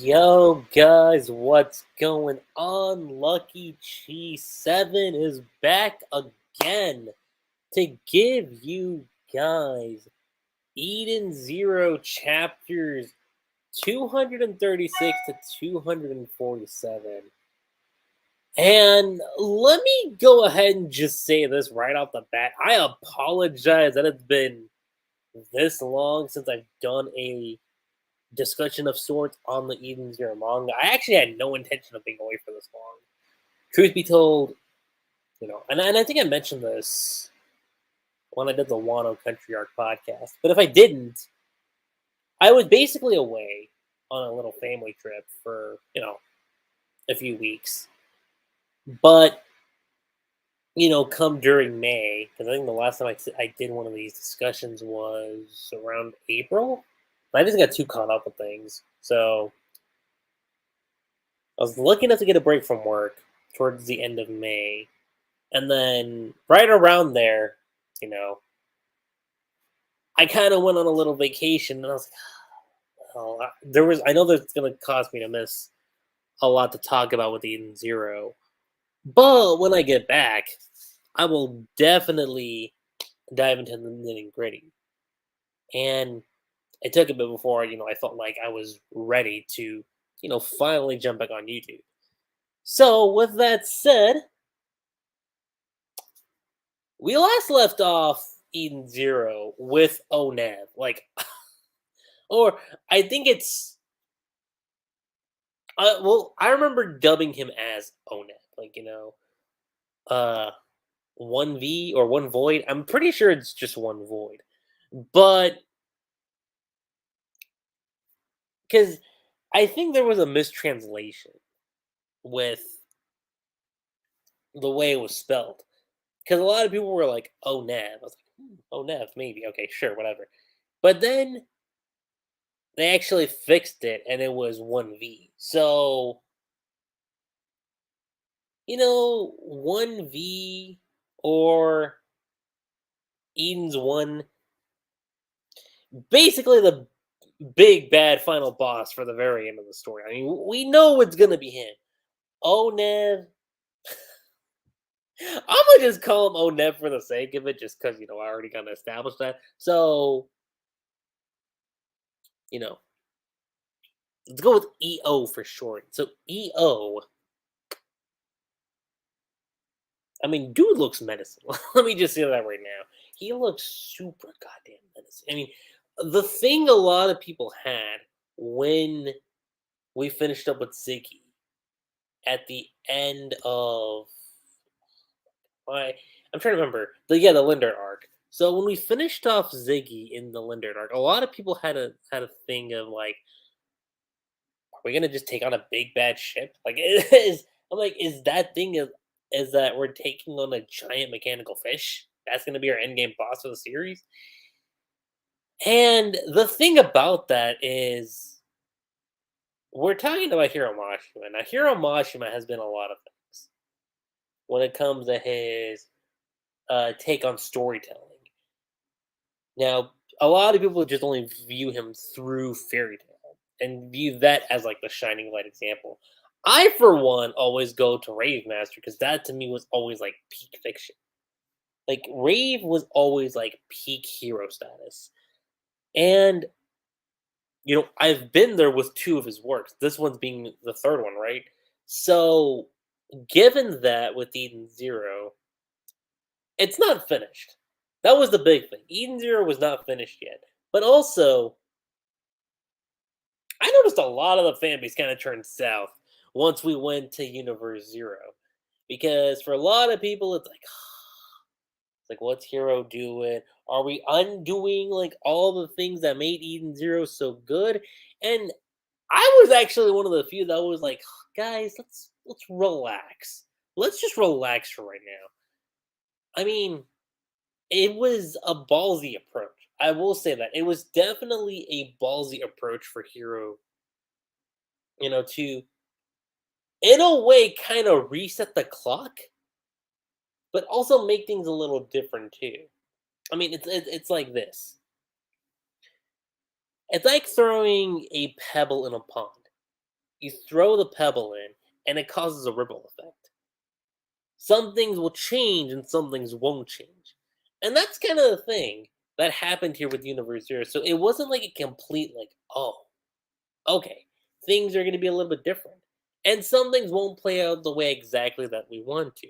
Yo, guys, what's going on? Lucky Cheese 7 is back again to give you guys Eden Zero chapters 236 to 247. And let me go ahead and just say this right off the bat. I apologize that it's been this long since I've done a discussion of sorts on the Eden Zero manga. I actually had no intention of being away for this long. Truth be told, and I think I mentioned this when I did the Wano Country Arc podcast. But if I didn't, I was basically away on a little family trip for, a few weeks. But, come during May, because I think the last time I did one of these discussions was around April. I just got too caught up with things. So I was lucky enough to get a break from work towards the end of May. And then right around there, I kind of went on a little vacation and I was like, oh, I know that's going to cause me to miss a lot to talk about with Eden Zero. But when I get back, I will definitely dive into the nitty gritty. And it took a bit before, I felt like I was ready to, finally jump back on YouTube. So, with that said, we last left off Eden Zero with Onev. Or I think it's. I remember dubbing him as Onev. Uh, 1V or 1 Void. I'm pretty sure it's just 1 Void. But. Because I think there was a mistranslation with the way it was spelled. Because a lot of people were like, Onev. I was like, Onev, maybe. Okay, sure, whatever. But then they actually fixed it and it was 1V. So, 1V or Eden's 1, basically the big bad final boss for the very end of the story. I mean, we know it's going to be him. Onev. I'm going to just call him Onev for the sake of it, just because, I already kind of established that. So, you know, let's go with EO for short. So, EO. I mean, dude looks menacing. Let me just say that right now. He looks super goddamn menacing. I mean, the thing a lot of people had when we finished up with Ziggy at the end of I'm trying to remember the Lindert arc. So when we finished off Ziggy in the Lindert arc, a lot of people had a thing of like, are we gonna just take on a big bad ship? Like, is that thing is that we're taking on a giant mechanical fish? That's gonna be our end game boss of the series. And the thing about that is, we're talking about Hiro Mashima. Now, Hiro Mashima has been a lot of things when it comes to his take on storytelling. Now, a lot of people just only view him through fairy tale and view that as like the shining light example. I, for one, always go to Rave Master because that to me was always like peak fiction. Like, Rave was always like peak hero status. And I've been there with 2 of his works. This one's being the 3rd one, right? So, given that with Eden Zero, it's not finished. That was the big thing. Eden Zero was not finished yet. But also, I noticed a lot of the fan base kind of turned south once we went to Universe Zero. Because for a lot of people, it's like, what's Hero doing? Are we undoing like all the things that made Eden Zero so good? And I was actually one of the few that was like, guys, let's relax. Let's just relax for right now. I mean, it was a ballsy approach. I will say that. It was definitely a ballsy approach for Hero, to in a way kind of reset the clock, but also make things a little different too. I mean, it's like this. It's like throwing a pebble in a pond. you throw the pebble in, and it causes a ripple effect. Some things will change and some things won't change. And that's kind of the thing that happened here with Universe Zero. So it wasn't like a complete, like, oh, okay, things are going to be a little bit different. And some things won't play out the way exactly that we want to.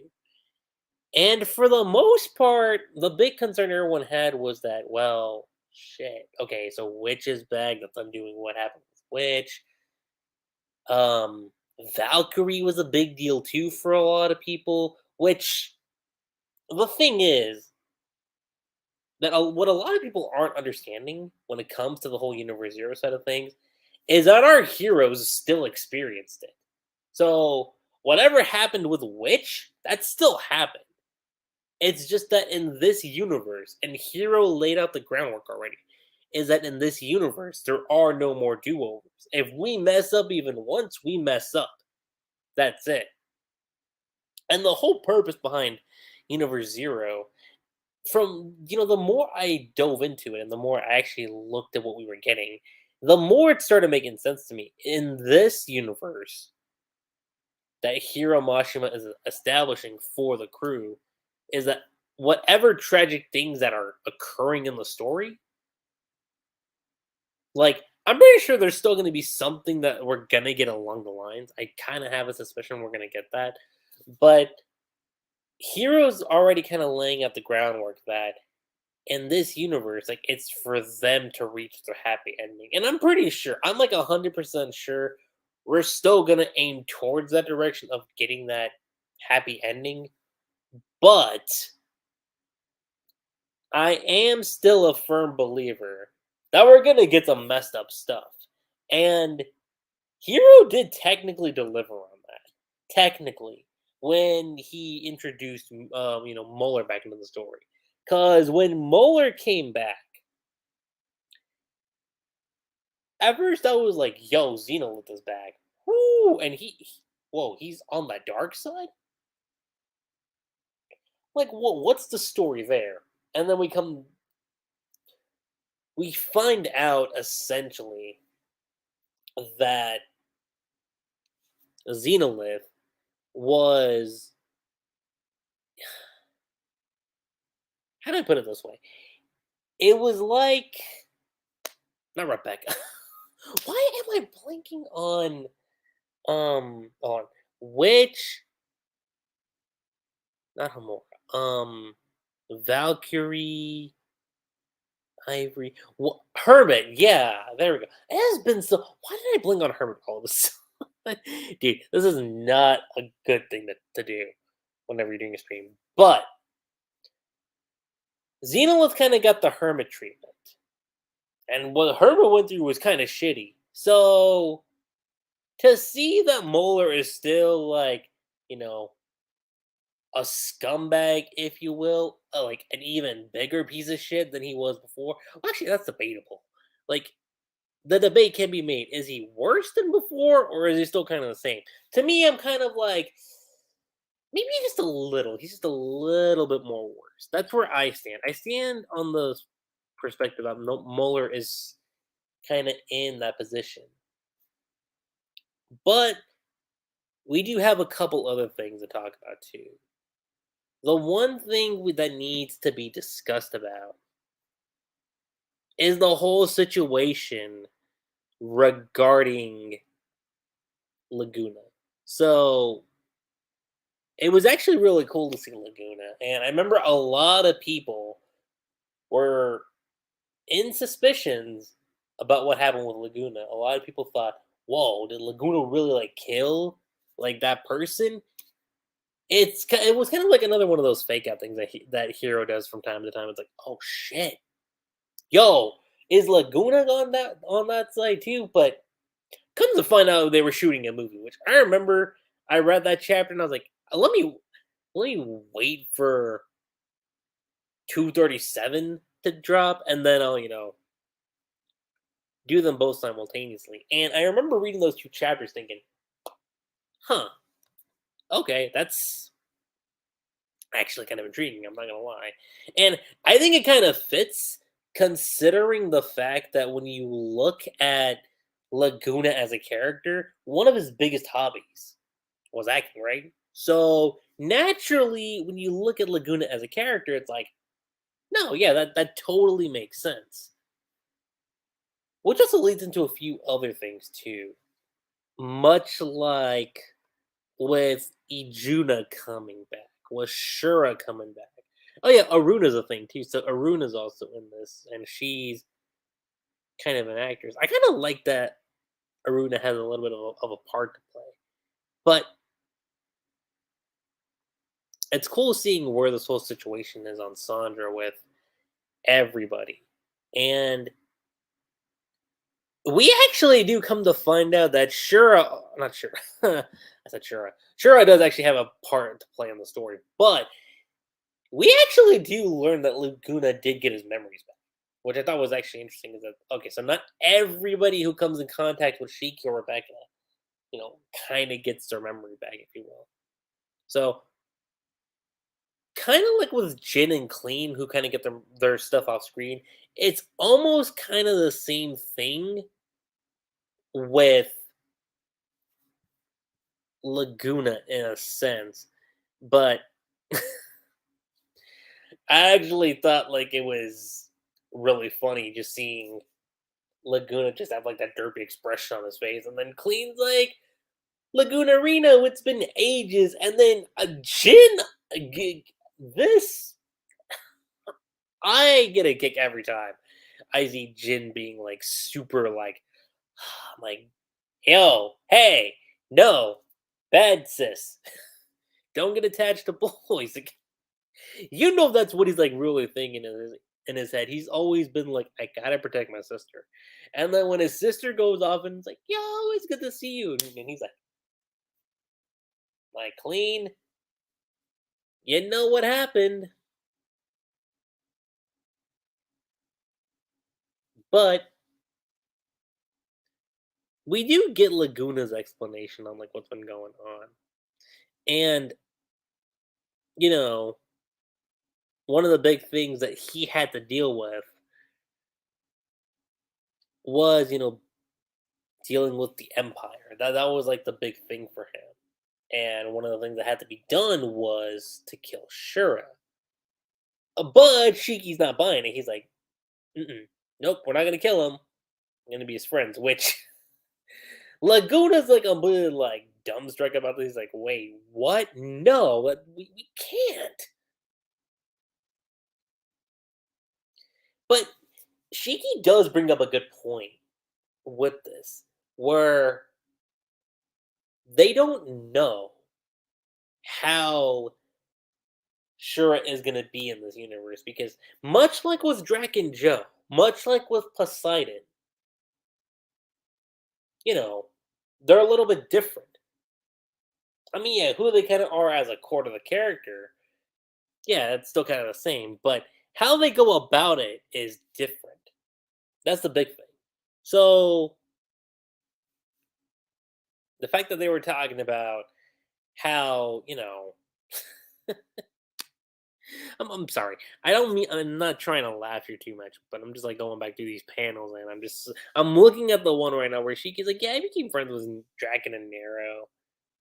And for the most part, the big concern everyone had was that, well, shit. Okay, so Witch is back. That's undoing what happened with Witch. Um, Valkyrie was a big deal too for a lot of people. Which the thing is that what a lot of people aren't understanding when it comes to the whole Universe Zero side of things is that our heroes still experienced it. So whatever happened with Witch, that still happened. It's just that in this universe, and Hero laid out the groundwork already, is that in this universe, there are no more do overs. If we mess up even once, we mess up. That's it. And the whole purpose behind Universe Zero, from the more I dove into it and the more I actually looked at what we were getting, the more it started making sense to me. In this universe that Hiro Mashima is establishing for the crew is that whatever tragic things that are occurring in the story, like, I'm pretty sure there's still going to be something that we're going to get along the lines. I kind of have a suspicion we're going to get that. But Hero's already kind of laying out the groundwork that in this universe, like, it's for them to reach their happy ending. And I'm pretty sure, I'm like 100% sure we're still going to aim towards that direction of getting that happy ending. But I am still a firm believer that we're going to get some messed up stuff. And Hero did technically deliver on that. Technically, when he introduced, Muller back into the story. Because when Muller came back, at first I was like, "Yo, Xenolith is back." Whoo! And whoa, he's on the dark side. Like, what's the story there? And then we find out essentially that Xenolith was, how do I put it this way? It was like, not Rebecca. Why am I blanking on which, not Hamura, Valkyrie, Ivory, Hermit? Yeah, there we go. It has been so. Why did I blink on Hermit all of a sudden? Dude, this is not a good thing to do whenever you're doing a stream. But Xenolith kind of got the Hermit treatment, and what Hermit went through was kind of shitty. So to see that Moeller is still like, you know, a scumbag, if you will, like an even bigger piece of shit than he was before. Well, actually, that's debatable. Like, the debate can be made: is he worse than before, or is he still kind of the same? To me, I'm kind of like, maybe just a little. He's just a little bit more worse. That's where I stand. I stand on the perspective of Mueller is kind of in that position, but we do have a couple other things to talk about too. The one thing that needs to be discussed about is the whole situation regarding Laguna. So it was actually really cool to see Laguna, and I remember a lot of people were in suspicions about what happened with Laguna. A lot of people thought, "Whoa, did Laguna really like kill like that person?" It was kind of like another one of those fake out things that Hero does from time to time. It's like, "Oh shit, yo, is Laguna on that side too?" But come to find out, they were shooting a movie, which I remember. I read that chapter and I was like, let me wait for 237 to drop, and then I'll do them both simultaneously. And I remember reading those two chapters, thinking, huh, okay, that's actually kind of intriguing. I'm not gonna lie, and I think it kind of fits considering the fact that when you look at Laguna as a character, one of his biggest hobbies was acting, right? So naturally, when you look at Laguna as a character, it's like, no, yeah, that totally makes sense. Which also leads into a few other things too. Much like with Ijuna coming back, with Shura coming back. Oh yeah, Aruna's a thing too. So Aruna's also in this, and she's kind of an actress. I kind of like that Aruna has a little bit of a part to play, but it's cool seeing where this whole situation is on Sandra with everybody, and we actually do come to find out that Shura, not Shura, I said Shura. Shura does actually have a part to play in the story, but we actually do learn that Laguna did get his memories back, which I thought was actually interesting. Is that okay? So not everybody who comes in contact with Shiki or Rebecca, kind of gets their memory back, if you will. So kind of like with Jin and Clean, who kind of get their stuff off screen. It's almost kind of the same thing with Laguna in a sense, but I actually thought like it was really funny just seeing Laguna just have like that derpy expression on his face, and then Clean's like, Laguna Reno, it's been ages, and then a Jin, this I get a kick every time I see Jin being like super like, like, yo, hey, no, bad sis, don't get attached to boys. Like, that's what he's like really thinking in his head. He's always been like, I gotta protect my sister. And then when his sister goes off and it's like, yo, it's good to see you. And he's like clean, you know what happened. But we do get Laguna's explanation on like what's been going on. And, you know, one of the big things that he had to deal with was, dealing with the Empire. That was like the big thing for him. And one of the things that had to be done was to kill Shura. But Shiki's not buying it. He's like, mm-mm, nope, we're not gonna kill him. I'm gonna be his friends. Which Laguna's like a bit like dumbstruck about this. He's like, wait, what? No, we can't. But Shiki does bring up a good point with this, where they don't know how Shura is going to be in this universe because, much like with Drac and Joe, much like with Poseidon, you know, they're a little bit different. I mean, yeah, who they kind of are as a core to the character, yeah, it's still kind of the same, but how they go about it is different. That's the big thing. So, the fact that they were talking about how, I'm sorry. I don't mean I'm not trying to laugh here too much, but I'm just like going back through these panels and I'm looking at the one right now where Shiki's like, yeah, I became friends with Draken and Nero,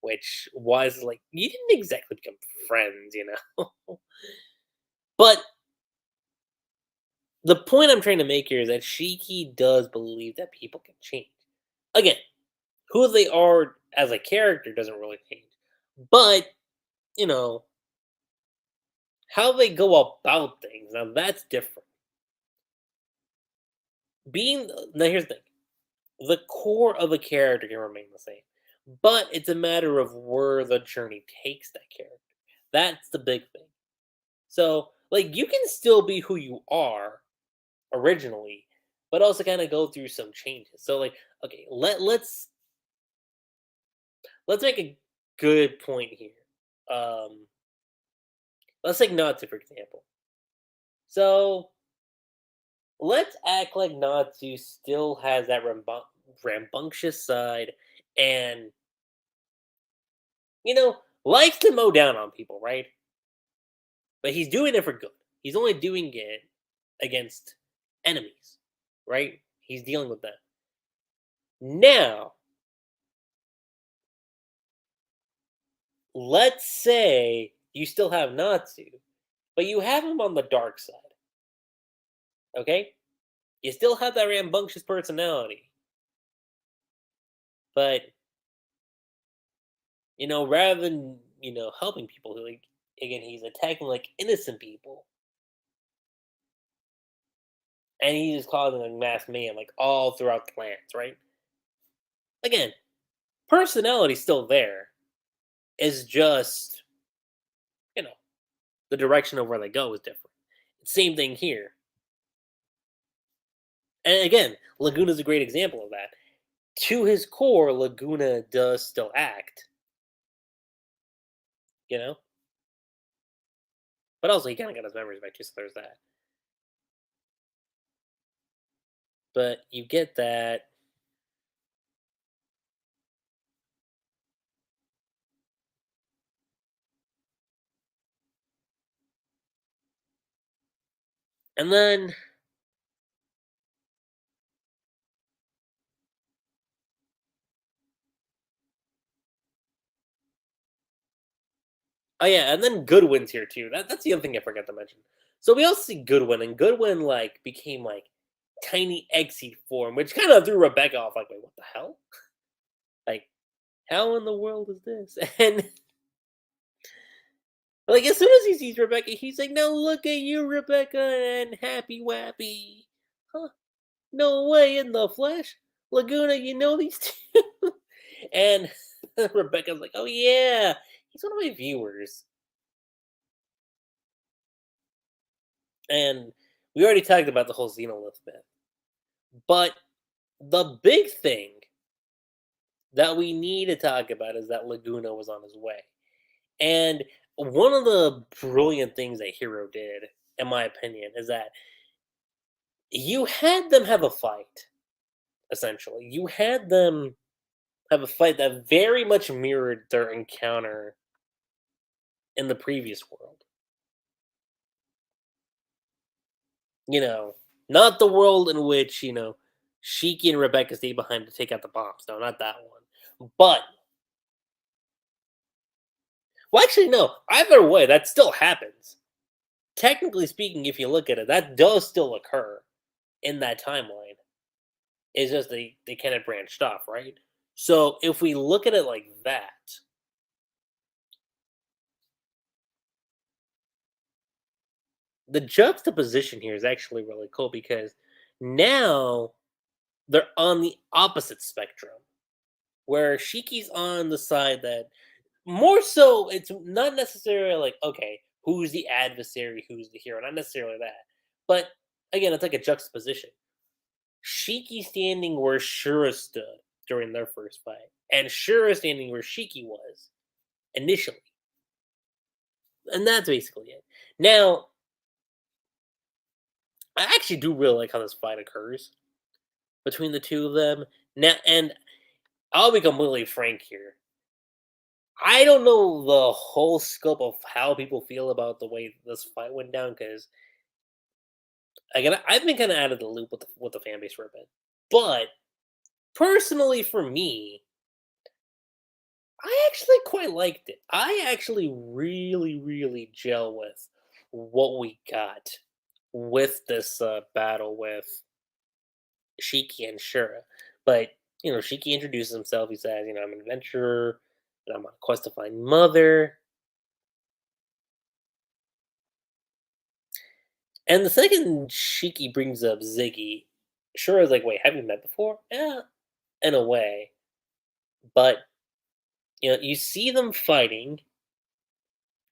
which was like you didn't exactly become friends. But the point I'm trying to make here is that Shiki does believe that people can change. Again, who they are as a character doesn't really change. But, you know, how they go about things, now that's different. Now here's the thing. The core of a character can remain the same, but it's a matter of where the journey takes that character. That's the big thing. So, like, you can still be who you are originally, but also kind of go through some changes. So, like, okay, let's make a good point here. Um, let's take Natsu for example. So, let's act like Natsu still has that rambunctious side and likes to mow down on people, right? But he's doing it for good. He's only doing it against enemies, right? He's dealing with them. Now, let's say you still have Natsu, but you have him on the dark side, okay? You still have that rambunctious personality, but rather than helping people, like again, he's attacking like innocent people, and he's just causing like mass mayhem like all throughout the lands, right? Again, personality's still there. It's just you know the direction of where they go is different. Same thing here, and again, Laguna's a great example of that. To his core, Laguna does still act, you know, but also he kind of got his memories back too, so there's that. But you get that, and then oh yeah, and then Goodwin's here too. That's the other thing I forgot to mention. So we also see Goodwin, and Goodwin like became like tiny egg seed form, which kind of threw Rebecca off. Like, wait, what the hell? Like, how in the world is this? And like, as soon as he sees Rebecca, he's like, "Now look at you, Rebecca, and happy wappy." Huh? No way in the flesh, Laguna. You know these two, and Rebecca's like, "Oh yeah, he's one of my viewers." And we already talked about the whole Xenolith bit. But the big thing that we need to talk about is that Laguna was on his way. And one of the brilliant things that Hero did, in my opinion, is that you had them have a fight, essentially. You had them have a fight that very much mirrored their encounter in the previous world. You know, not the world in which, Shiki and Rebecca stay behind to take out the bombs. No, not that one. But well, actually, no. Either way, that still happens. Technically speaking, if you look at it, that does still occur in that timeline. It's just they kind of branched off, right? So if we look at it like that, the juxtaposition here is actually really cool because now they're on the opposite spectrum, where Shiki's on the side that more so it's not necessarily like, okay, who's the adversary, who's the hero, not necessarily that. But again, it's like a juxtaposition. Shiki standing where Shura stood during their first fight, and Shura standing where Shiki was initially. And that's basically it. Now, I actually do really like how this fight occurs between the two of them. Now, and I'll be completely frank here. I don't know the whole scope of how people feel about the way this fight went down because again, I've been kind of out of the loop with the fan base for a bit. But personally, for me, I actually quite liked it. I actually really, really gel with what we got with this battle with Shiki and Shura. But, Shiki introduces himself. He says, I'm an adventurer and I'm on a quest to find mother. And the second Shiki brings up Ziggy, Shura's like, wait, have you met before? Yeah, in a way. But, you see them fighting,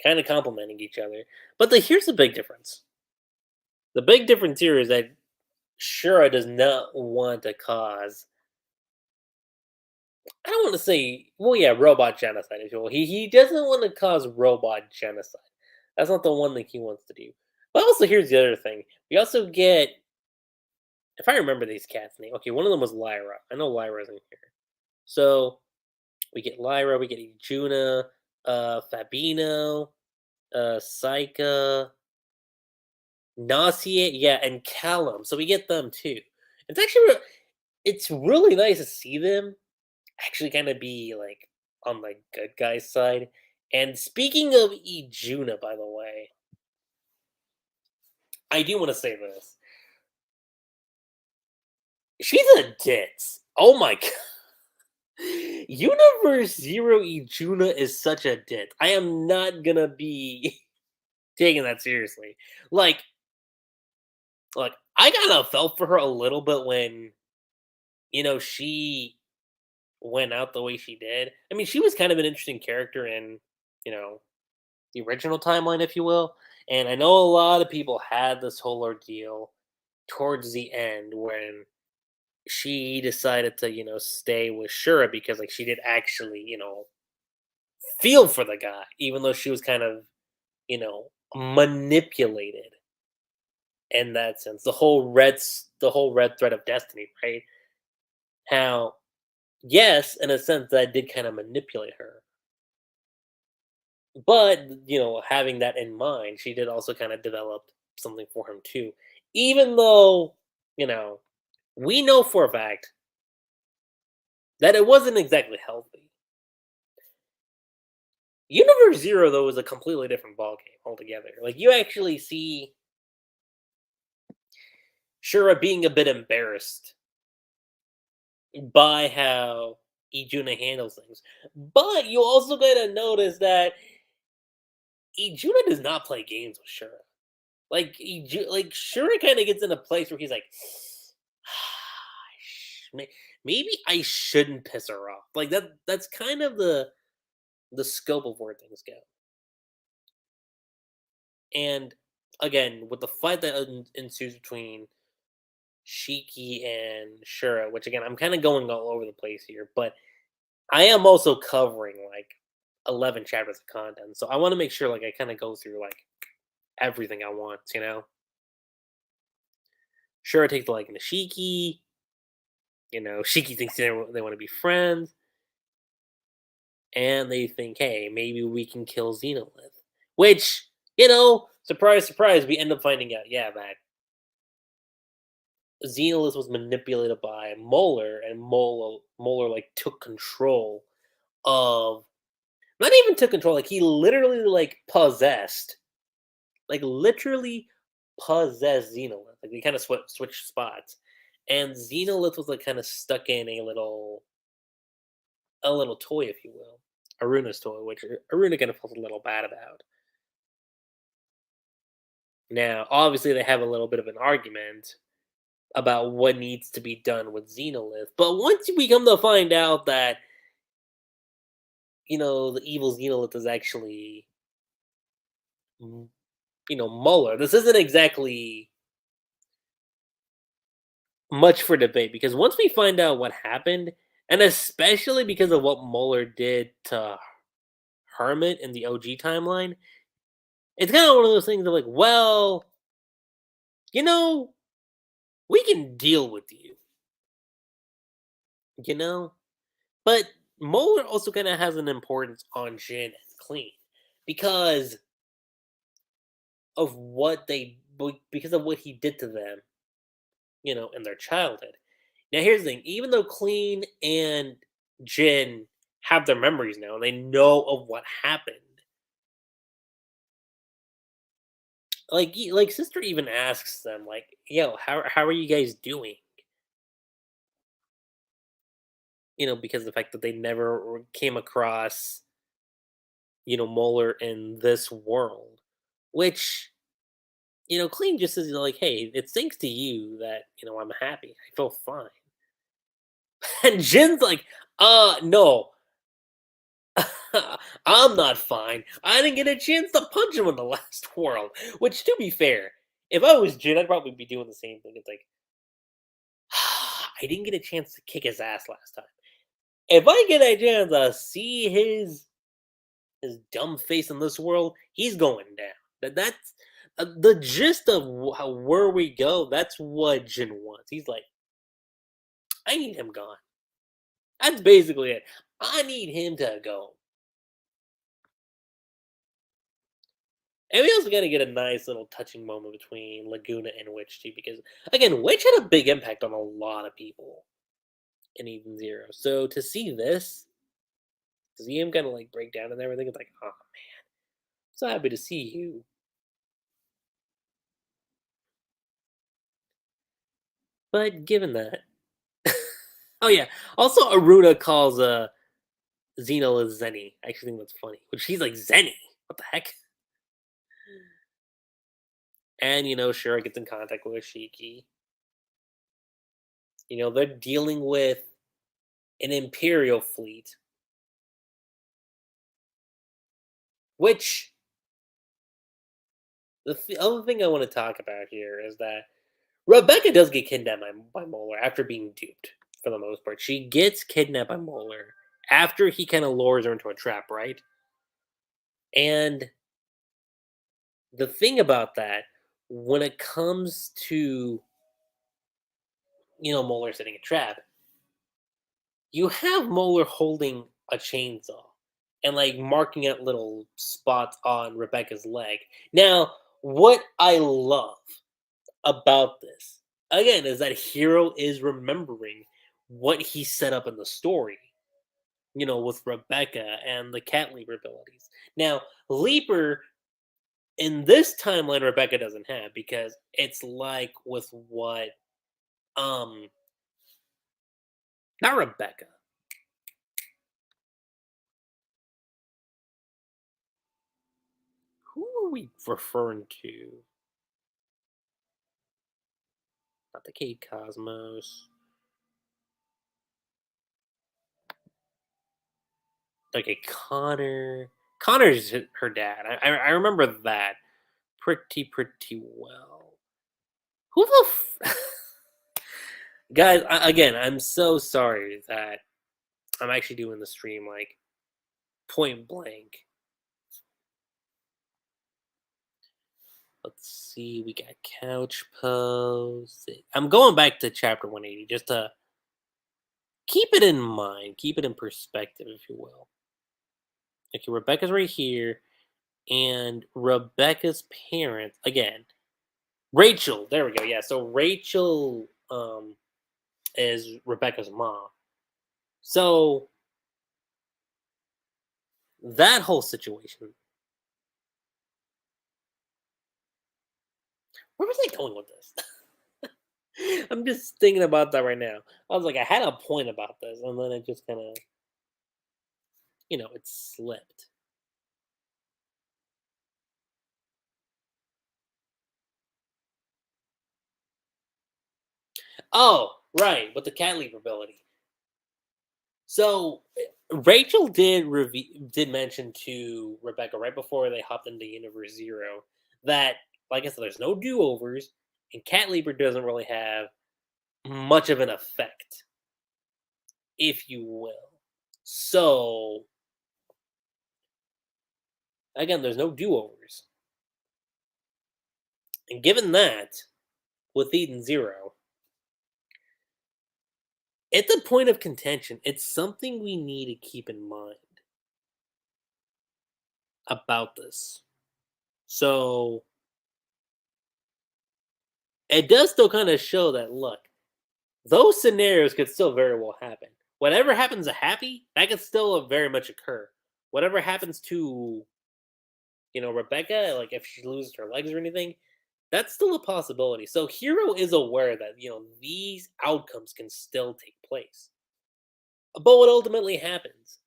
kind of complimenting each other. But here's the big difference. The big difference here is that Shura does not want to cause. I don't want to say, well, yeah, robot genocide. If you will. He doesn't want to cause robot genocide. That's not the one thing he wants to do. But also, here's the other thing. We also get, if I remember these cats' name. Okay, one of them was Lyra. I know Lyra's in here. So we get Lyra. We get Ijuna, Fabino, Saika, Nasia, yeah, and Callum. So we get them too. It's actually it's really nice to see them actually kind of be like on the good guy's side. And speaking of Ijuna, by the way, I do want to say this. She's a ditz. Oh my god. Universe Zero Ijuna is such a dit. I am not gonna be taking that seriously. Like, like I kind of felt for her a little bit when she went out the way she did. I mean, she was kind of an interesting character in you know the original timeline, if you will. And I know a lot of people had this whole ordeal towards the end when she decided to stay with Shura because like she did actually feel for the guy, even though she was kind of manipulated in that sense. The whole red thread of destiny, right? How yes, in a sense that did kind of manipulate her. But having that in mind, she did also kind of develop something for him too. Even though, you know, we know for a fact that it wasn't exactly healthy. Universe Zero though is a completely different ballgame altogether. Like you actually see Shura being a bit embarrassed by how Ijuna handles things. But you also gotta notice that Ijuna does not play games with Shura. Like Shura kind of gets in a place where he's like, maybe I shouldn't piss her off. Like that's kind of the scope of where things go. And again, with the fight that ensues between Shiki and Shura, which again I'm kind of going all over the place here, but I am also covering like 11 chapters of content, so I want to make sure like I kind of go through like everything I want. Shura takes the liking to Shiki. Shiki thinks they want to be friends, and they think, hey, maybe we can kill Xenolith. Which, surprise, surprise, we end up finding out, yeah, that Xenolith was manipulated by Molar, and Molar like took control of, not even took control, like he literally like possessed, like literally possessed Xenolith. Like they kind of switched spots, and Xenolith was like kind of stuck in a little toy, if you will, Aruna's toy, which Aruna kind of felt a little bad about. Now, obviously, they have a little bit of an argument about what needs to be done with Xenolith, but once we come to find out that the evil Xenolith is actually m- Muller, this isn't exactly much for debate because once we find out what happened, and especially because of what Muller did to Hermit in the OG timeline, it's kind of one of those things of like, well, you know, we can deal with you, you know? But Molar also kind of has an importance on Jin and Clean because of because of what he did to them, in their childhood. Now here's the thing, even though Clean and Jin have their memories now and they know of what happened, like Sister even asks them like, "Yo, how are you guys doing?" Because of the fact that they never came across Molar in this world, which Clean just says like, "Hey, it's thanks to you that I'm happy. I feel fine." And Jin's like, no, I'm not fine. I didn't get a chance to punch him in the last world." Which, to be fair, if I was Jin, I'd probably be doing the same thing. It's like, I didn't get a chance to kick his ass last time. If I get a chance to see his dumb face in this world, he's going down. That's the gist of where we go. That's what Jin wants. He's like, I need him gone. That's basically it. I need him to go. And we also got to get a nice little touching moment between Laguna and Witch too, because again, Witch had a big impact on a lot of people. in Eden Zero. So to see this, to see him kind of like break down and everything, it's like, oh, so happy to see you. But given that, oh yeah, also Aruna calls Xeno as Zenny. I actually think that's funny. But she's like Zenny. What the heck? And Shura gets in contact with Shiki. They're dealing with an Imperial fleet, which the other thing I want to talk about here is that Rebecca does get kidnapped by Molar after being duped for the most part. She gets kidnapped by Molar after he kind of lures her into a trap, right? And the thing about that, when it comes to Molar setting a trap, you have Molar holding a chainsaw and like marking out little spots on Rebecca's leg. Now, what I love about this again is that Hero is remembering what he set up in the story, with Rebecca and the cat leaper abilities. Now, Leaper in this timeline Rebecca doesn't have because it's like with what not Rebecca. Who are we referring to? Not the Kate Cosmos. Like a Connor. Connor's her dad. I remember that pretty well. Who the guys? Again, I'm so sorry that I'm actually doing the stream like point blank. Let's see. We got couch pose. I'm going back to chapter 180 just to keep it in mind, keep it in perspective, if you will. Okay, Rebecca's right here, and Rebecca's parents again. Rachel, there we go. Yeah, so Rachel is Rebecca's mom. So that whole situation. Where was I going with this? I'm just thinking about that right now. I was like, I had a point about this, and then it just kind of, it slipped. Oh, right, with the cat leap ability. So Rachel did mention to Rebecca right before they hopped into Universe Zero that, like I said, there's no do overs, and Cat Leaper doesn't really have much of an effect, if you will. So again, there's no do overs, and given that with Eden Zero, it's a point of contention. It's something we need to keep in mind about this. So it does still kind of show that look, those scenarios could still very well happen. Whatever happens to Happy, that could still very much occur. Whatever happens to, Rebecca, like if she loses her legs or anything, that's still a possibility. So Hero is aware that, these outcomes can still take place. But what ultimately happens?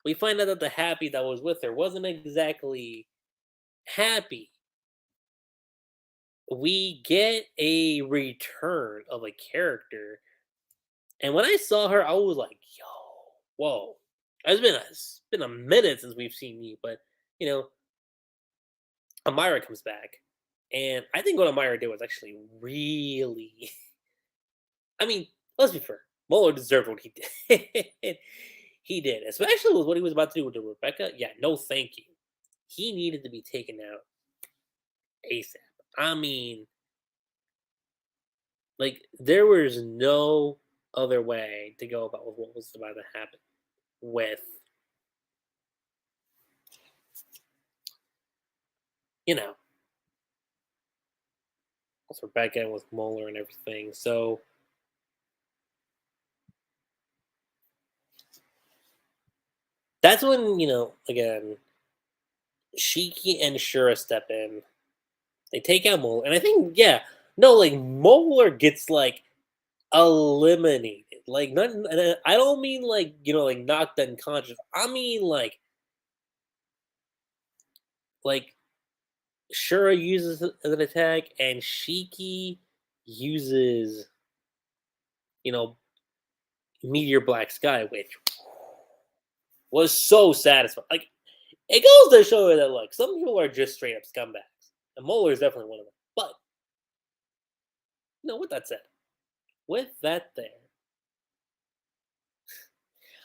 We find out that the Happy that was with her wasn't exactly happy. We get a return of a character. And when I saw her, I was like, yo, whoa. It's been a minute since we've seen you, but you know, Amira comes back. And I think what Amira did was actually really I mean, let's be fair. Mueller deserved what he did. He did. Especially with what he was about to do with Rebecca. Yeah, no thank you. He needed to be taken out ASAP. I mean, like, there was no other way to go about with what was about to happen with, you know, with Rebecca and with Mueller and everything. So, That's when, again, Shiki and Shura step in. They take out Molar, and I think, yeah, no, like Molar gets like eliminated. Like, not, and I don't mean like like knocked unconscious. I mean like Shura uses it as an attack, and Shiki uses you know Meteor Black Sky, which was so satisfying. Like, it goes to show you that look, some people are just straight up scumbags, and Molar is definitely one of them. But with that said, with that there,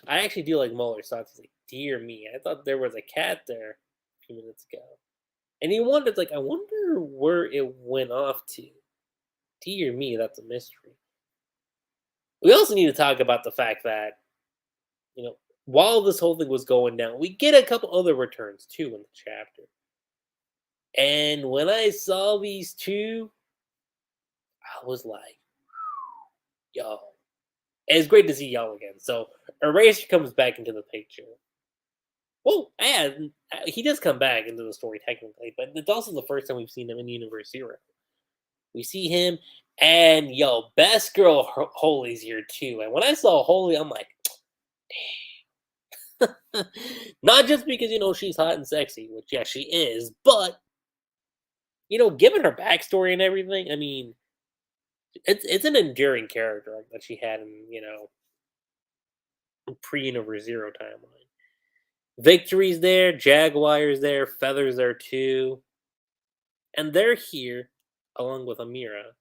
I actually do like Molar's thoughts. Like, dear me, I thought there was a cat there a few minutes ago, and he wondered, like, I wonder where it went off to. Dear me, that's a mystery. We also need to talk about the fact that while this whole thing was going down, we get a couple other returns too in the chapter. And when I saw these two, I was like, yo. And it's great to see y'all again. So Eraser comes back into the picture. Well, and he does come back into the story technically, but it's also the first time we've seen him in Universe Zero. We see him, and Best Girl Holy's here too. And when I saw Holy, I'm like, damn. Not just because she's hot and sexy, which yeah she is, but given her backstory and everything, I mean, it's an enduring character that she had in pre-Universe Zero timeline. Victory's there, Jaguar's there, Feather's there too, and they're here along with Amira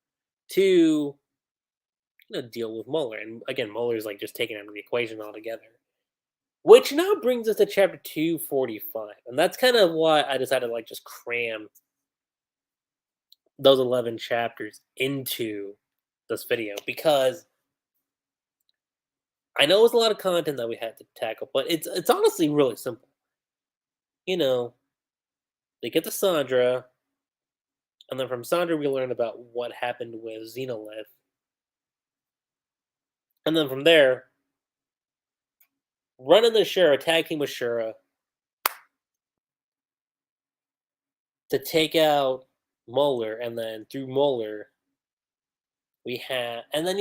to deal with Mueller. And again, Mueller's like just taken out of the equation altogether. Which now brings us to chapter 245. And that's kind of why I decided to like just cram those 11 chapters into this video, because I know it's a lot of content that we had to tackle, but it's honestly really simple. They get to Sandra, and then from Sandra we learn about what happened with Xenolith. And then from there, run into Shura, tag team with Shura to take out Mueller, and then through Mueller, we have, and then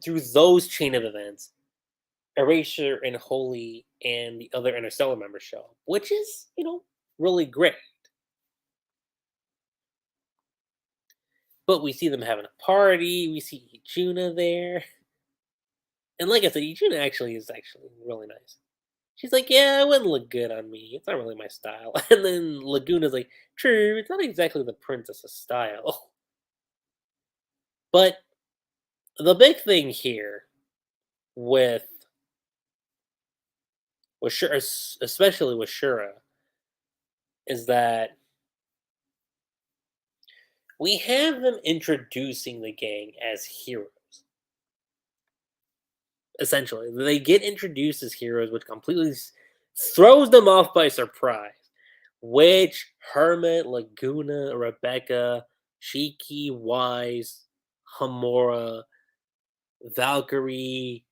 through those chain of events, Erasure and Holy and the other Interstellar members show up, which is really great. But we see them having a party. We see Ijuna there, and like I said, Ijuna is actually really nice. She's like, yeah, it wouldn't look good on me. It's not really my style. And then Laguna's like, true, it's not exactly the princess's style. But the big thing here with Shura, especially with Shura, is that we have them introducing the gang as heroes. Essentially, they get introduced as heroes, which completely throws them off by surprise. Which Hermit, Laguna, Rebecca, Shiki, Wise, Hamora, Valkyrie,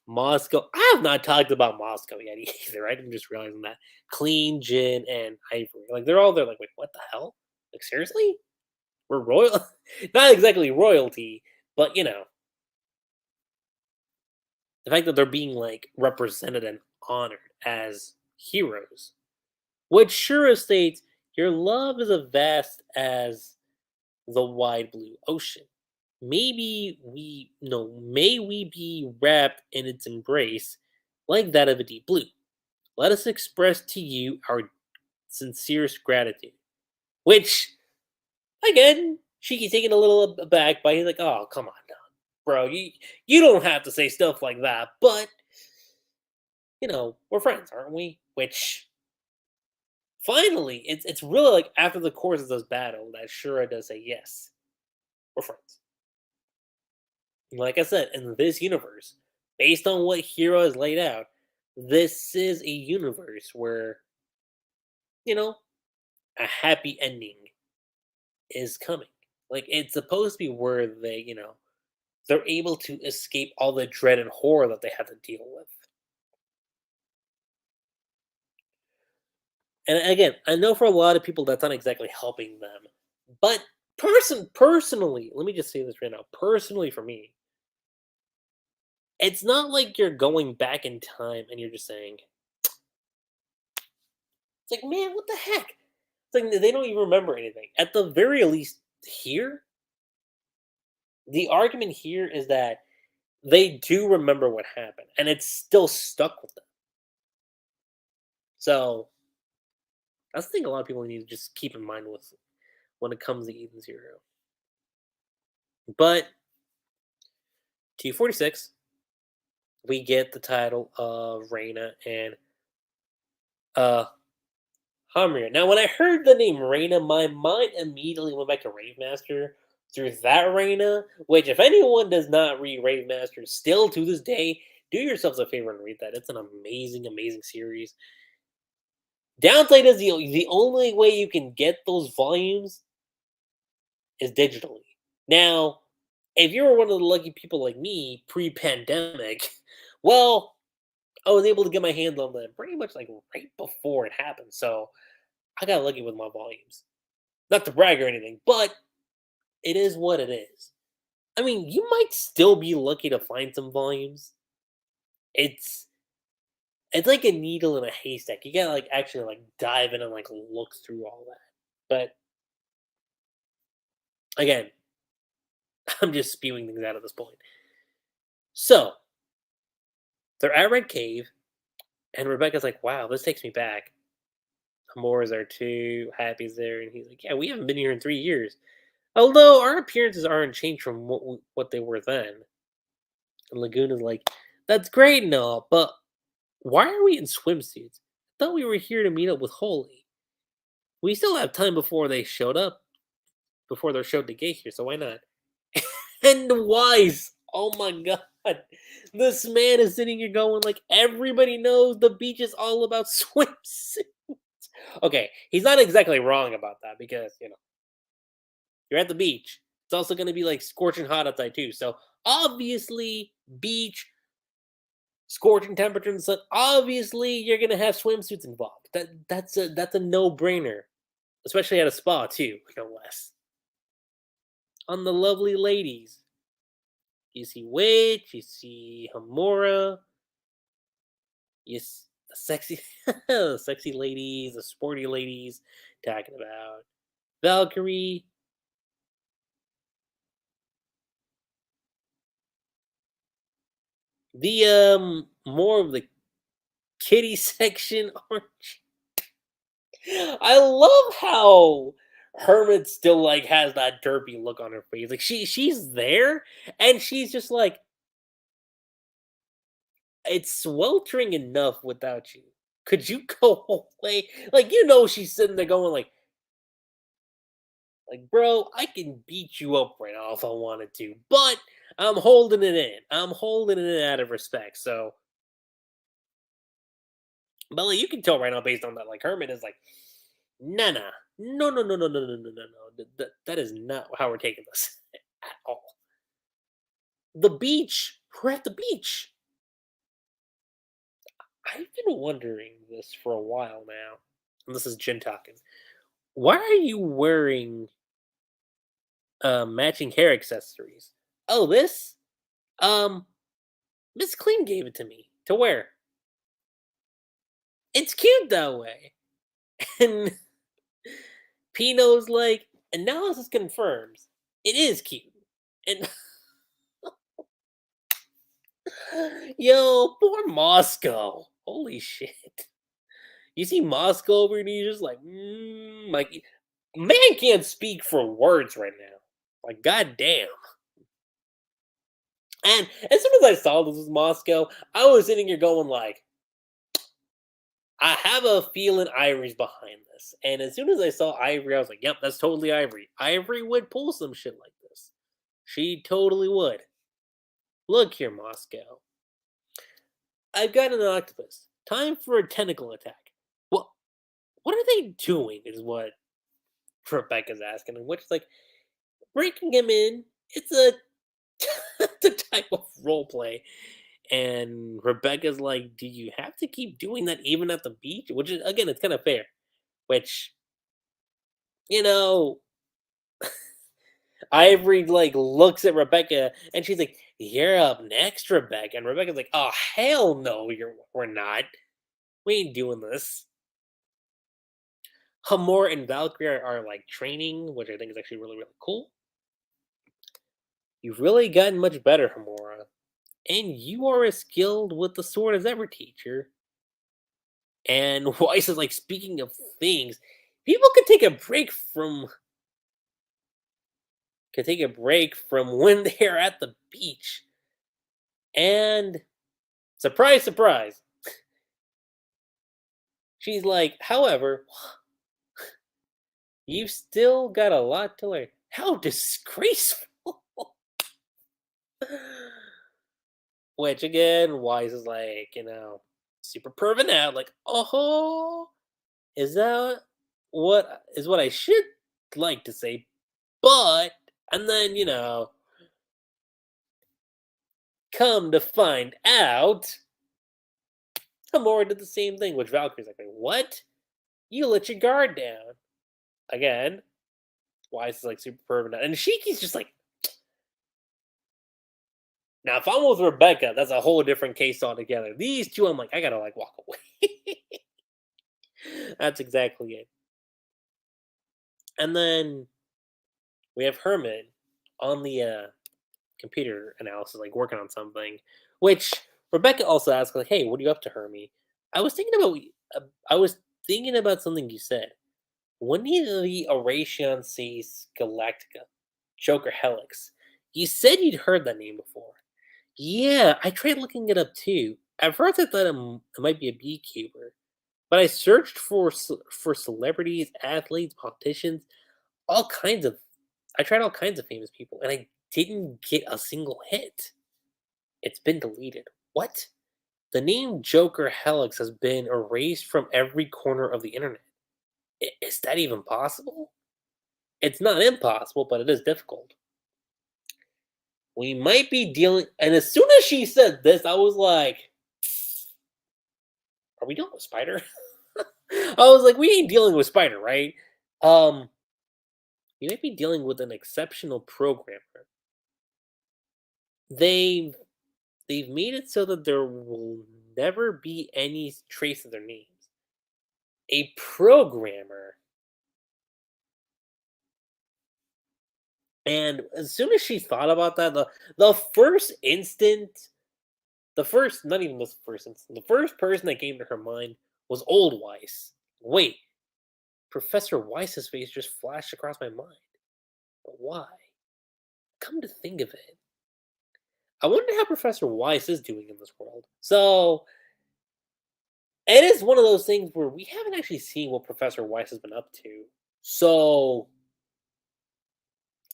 Moscow. I have not talked about Moscow yet either. Right? I'm just realizing that. Clean, Jin, and Ivory. Like, they're all there. Like, wait, what the hell? Like, seriously? We're royal? Not exactly royalty, but the fact that they're being like represented and honored as heroes. Which Shura states, your love is as vast as the wide blue ocean. Maybe we no, may we be wrapped in its embrace like that of a deep blue. Let us express to you our sincerest gratitude. Which, again, Shiki taken a little aback by, he's like, oh, come on now, bro. You don't have to say stuff like that, but we're friends, aren't we? Which finally, it's really like after the course of this battle that Shura does say, yes, we're friends. Like I said, in this universe, based on what Hero has laid out, this is a universe where, you know, a happy ending is coming. Like, it's supposed to be where they, they're able to escape all the dread and horror that they have to deal with. And again, I know for a lot of people that's not exactly helping them. But personally, let me just say this right now. Personally for me, it's not like you're going back in time and you're just saying, it's like, man, what the heck? It's like they don't even remember anything. At the very least, here, the argument here is that they do remember what happened, and it's still stuck with them. So that's the thing a lot of people need to just keep in mind with when it comes to Eden Zero. But T46, we get the title of Reina and uh Hamria. Now, when I heard the name Reina, my mind immediately went back to Rave Master through that Reina, which, if anyone does not read Rave Master still to this day, do yourselves a favor and read that. It's an amazing, amazing series. Downside is the only way you can get those volumes is digitally. Now, if you were one of the lucky people like me pre-pandemic, well, I was able to get my hands on them pretty much like right before it happened. So I got lucky with my volumes. Not to brag or anything, but it is what it is. I mean, you might still be lucky to find some volumes. It's it's like a needle in a haystack. You gotta like actually like dive in and like look through all that. But again, I'm just spewing things out at this point. So they're at Red Cave, and Rebecca's like, "Wow, this takes me back." Amora's there too. Happy's there, and he's like, "Yeah, we haven't been here in 3 years. Although our appearances aren't changed from what they were then." And Laguna's like, "That's great and all, but why are we in swimsuits? I thought we were here to meet up with Holy. We still have time before they showed up, before they're showed to get here, so why not?" And Wise, oh my god, this man is sitting here going like, everybody knows the beach is all about swimsuits. Okay, he's not exactly wrong about that because you're at the beach. It's also going to be like scorching hot outside too. So obviously, beach, scorching temperature in the sun. Obviously, you're going to have swimsuits involved. That's a no brainer, especially at a spa too, no less. On the lovely ladies, you see Witch, you see Hamura, yes, the sexy, the sexy ladies, the sporty ladies, talking about Valkyrie. The more of the kitty section. I love how Hermit still like has that derpy look on her face. Like she's there and she's just like, it's sweltering enough without you. Could you go away? Like she's sitting there going like bro, I can beat you up right now if I wanted to, but I'm holding it in. I'm holding it in out of respect. So but like, you can tell right now based on that, like Hermit is like, nah, nah, no, no, no, no, no, no, no, no, no. That is not how we're taking this at all. The beach. We're at the beach. I've been wondering this for a while now. And this is Jin talking. Why are you wearing matching hair accessories? Oh, this? Um, Miss Clean gave it to me to wear. It's cute that way. And Pino's like, analysis confirms it is cute. And yo, poor Moscow. Holy shit. You see Moscow over and he's just like, man can't speak for words right now. Like, goddamn. And as soon as I saw this was Moscow, I was sitting here going like, I have a feeling Ivory's behind this. And as soon as I saw Ivory, I was like, yep, that's totally Ivory. Ivory would pull some shit like this. She totally would. Look here, Moscow. I've got an octopus. Time for a tentacle attack. What are they doing? Is what Rebecca's asking. And which is like, breaking him in. It's a it's a type of role play. And Rebecca's like, do you have to keep doing that even at the beach? Which is again, it's kind of fair. which, you know, Ivory like looks at Rebecca and she's like, "You're up next, Rebecca." And Rebecca's like, "Oh hell no, we're not. We ain't doing this." Hamor and Valkyrie are like training, which I think is actually really, really cool. You've really gotten much better, Hamura. And you are as skilled with the sword as ever, teacher. And Weiss is like, speaking of things, people could take a break from when they're at the beach. And surprise, surprise, she's like, however, you've still got a lot to learn. How disgraceful. Which again, Wise is like, super perving out, like, oh, is that what I should like to say? But and then, come to find out, Hamura did the same thing, which Valkyrie's like, wait, what? You let your guard down. Again, Wise is like super perving out. And Shiki's just like, now if I'm with Rebecca, that's a whole different case altogether. These two, I'm like, I gotta like walk away. That's exactly it. And then we have Herman on the computer analysis, like working on something, which Rebecca also asks, like, "Hey, what are you up to, Hermy?" I was thinking about I was thinking about something you said. When the Oration sees Galactica, Joker Helix, you said you'd heard that name before. Yeah, I tried looking it up too. At first, I thought it might be a beekeeper, but I searched for celebrities, athletes, politicians, all kinds of. I tried all kinds of famous people, and I didn't get a single hit. It's been deleted. What? The name Joker Helix has been erased from every corner of the internet. Is that even possible? It's not impossible, but it is difficult. We might be dealing. And as soon as she said this, I was like, "Are we dealing with Spider?" I was like, "We ain't dealing with Spider, right?" Um, we might be dealing with an exceptional programmer. They've they've made it so that there will never be any trace of their names. A programmer. And as soon as she thought about that, the first instant, the first not even the first instant, the first person that came to her mind was old Weiss. Wait, Professor Weiss's face just flashed across my mind. But why? Come to think of it, I wonder how Professor Weiss is doing in this world. So it is one of those things where we haven't actually seen what Professor Weiss has been up to. So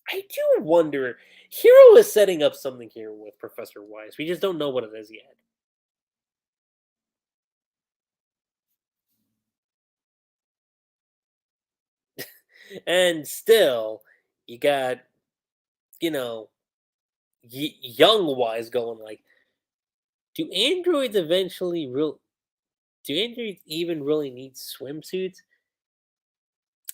I do wonder. Hero is setting up something here with Professor Weiss. We just don't know what it is yet. And still, you got, you know, young Wise going like, do androids eventually real? Do androids even really need swimsuits?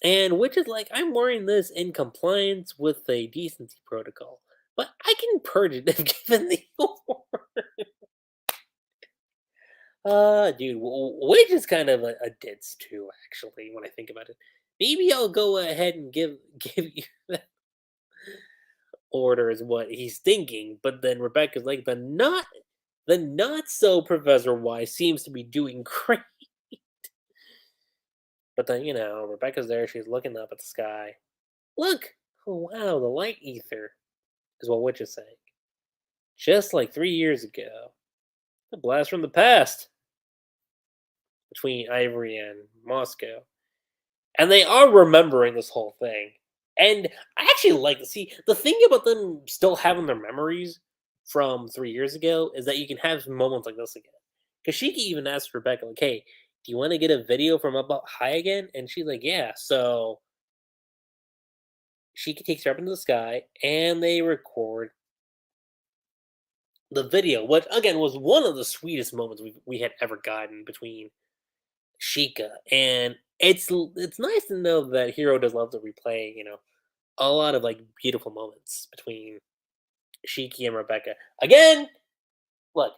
And which is like, I'm wearing this in compliance with a decency protocol, but I can purge it if given the order. Dude, which is kind of a ditz too, actually, when I think about it. Maybe I'll go ahead and give you that order is what he's thinking, but then Rebecca's like the not so Professor Y seems to be doing great. But then, Rebecca's there, she's looking up at the sky. Look! Oh wow, the light ether is what Witch is saying. Just like 3 years ago. A blast from the past between Ivory and Moscow. And they are remembering this whole thing. And I actually like to see the thing about them still having their memories from 3 years ago is that you can have moments like this again. Because Shiki even asked Rebecca, like, hey, do you want to get a video from about high again? And she's like, yeah. So Shiki takes her up into the sky and they record the video, which again was one of the sweetest moments we had ever gotten between Shika and it's nice to know that Hero does love to replay, a lot of like beautiful moments between Shiki and Rebecca. Again, look,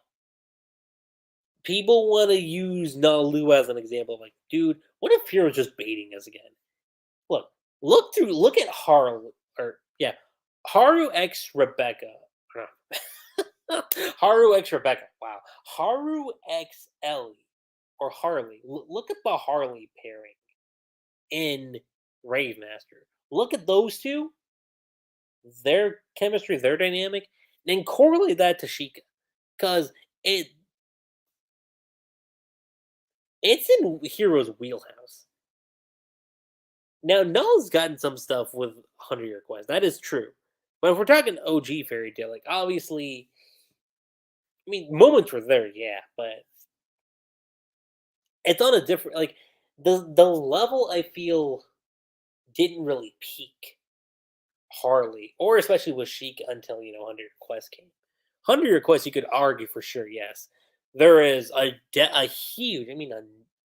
people want to use Nalu as an example. Like, dude, what if Hero's just baiting us again? Look, look at Haru, or yeah, Haru x Rebecca. Haru x Rebecca. Wow, Haru x Ellie or Harley. Look at the Harley pairing in Rave Master. Look at those two, their chemistry, their dynamic, and correlate that to Sheikah, because it it's in Hero's wheelhouse. Now, Null's gotten some stuff with 100-Year Quest. That is true. But if we're talking OG fairy tale, like obviously, I mean, moments were there, yeah, but it's on a different like the level I feel didn't really peak Harley, or especially with Sheik until 100 Quest came. 100 Quest, you could argue for sure, yes. There is a huge, I mean,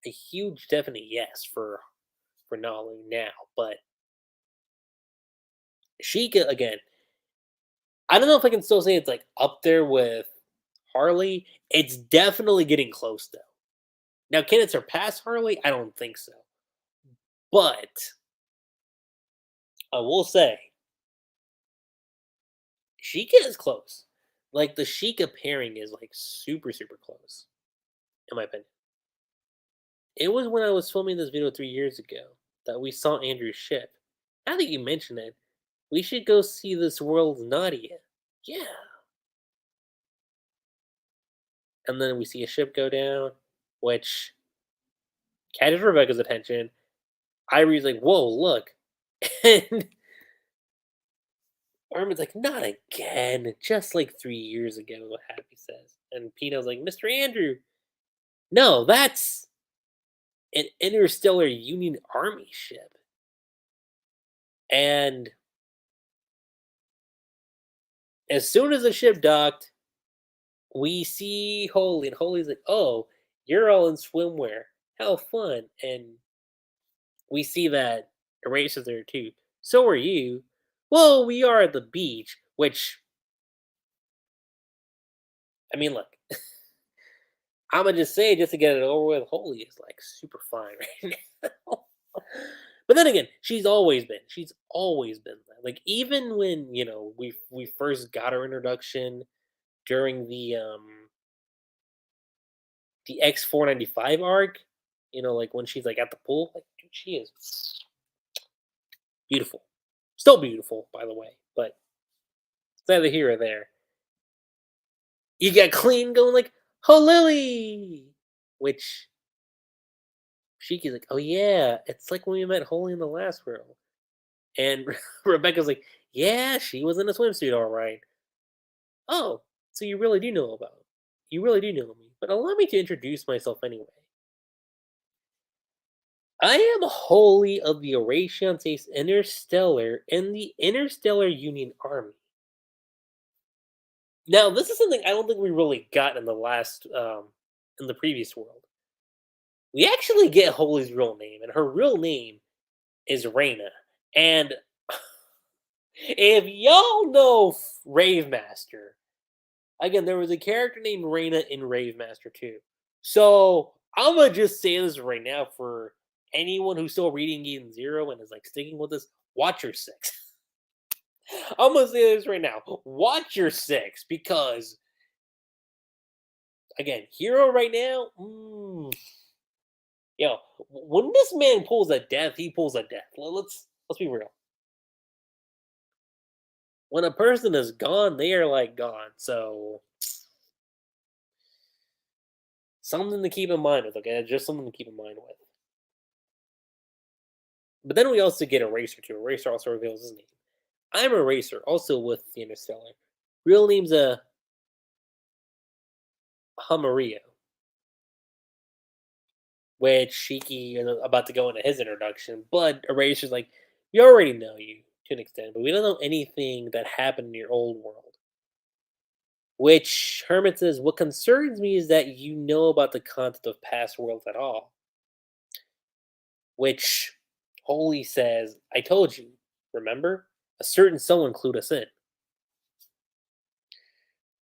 a huge definite yes for Nalu now, but Sheikah again. I don't know if I can still say it's like up there with Harley. It's definitely getting close though. Now, can it surpass Harley? I don't think so. But I will say Sheikah is close. Like the Sheikah pairing is like super, super close, in my opinion. It was when I was filming this video 3 years ago that we saw Andrew's ship. Now that you mention it, we should go see this world's Nadia. Yeah. And then we see a ship go down, which catches Rebecca's attention. Irie's like, whoa, look. And Armin's like, not again. Just like 3 years ago, what Happy says. And Pino's like, Mr. Andrew, no, that's an interstellar Union Army ship. And as soon as the ship docked, we see Holy, and Holy's like, oh, you're all in swimwear. How fun. And we see that Eraser's there too. So are you. Well, we are at the beach, which, I mean, look, I'm gonna just say, just to get it over with, Holy is like super fine right now. But then again, she's always been that. Like even when we first got her introduction during the X495 arc, like when she's like at the pool, like dude, she is beautiful, still beautiful by the way. But it's neither here or there. You got Clean going like, "Oh Lily," which Shiki's like, "Oh yeah, it's like when we met Holy in the last world." And Rebecca's like, "Yeah, she was in a swimsuit, all right." Oh, so you really do know about it. You really do know me. But allow me to introduce myself anyway. I am wholly of the Orationtes Interstellar in the Interstellar Union Army. Now, this is something I don't think we really got in the in the previous world. We actually get Holy's real name, and her real name is Reina. And if y'all know Rave Master, again, there was a character named Reina in Rave Master 2. So I'm gonna just say this right now for anyone who's still reading Eden Zero and is like sticking with this, watch your six. I'm gonna say this right now. Watch your six because again, Hero right now, yo, when this man pulls a death, he pulls a death. Let's be real. When a person is gone, they are like gone. So something to keep in mind with, okay? Just something to keep in mind with. But then we also get Eraser too. Eraser also reveals his name. I'm Eraser, also with the Interstellar. Real name's Hamario, which Shiki is about to go into his introduction. But Eraser's like, we already know you to an extent, but we don't know anything that happened in your old world. Which Hermit says, what concerns me is that you know about the content of past worlds at all. which Holy says, I told you, remember? A certain someone clued us in.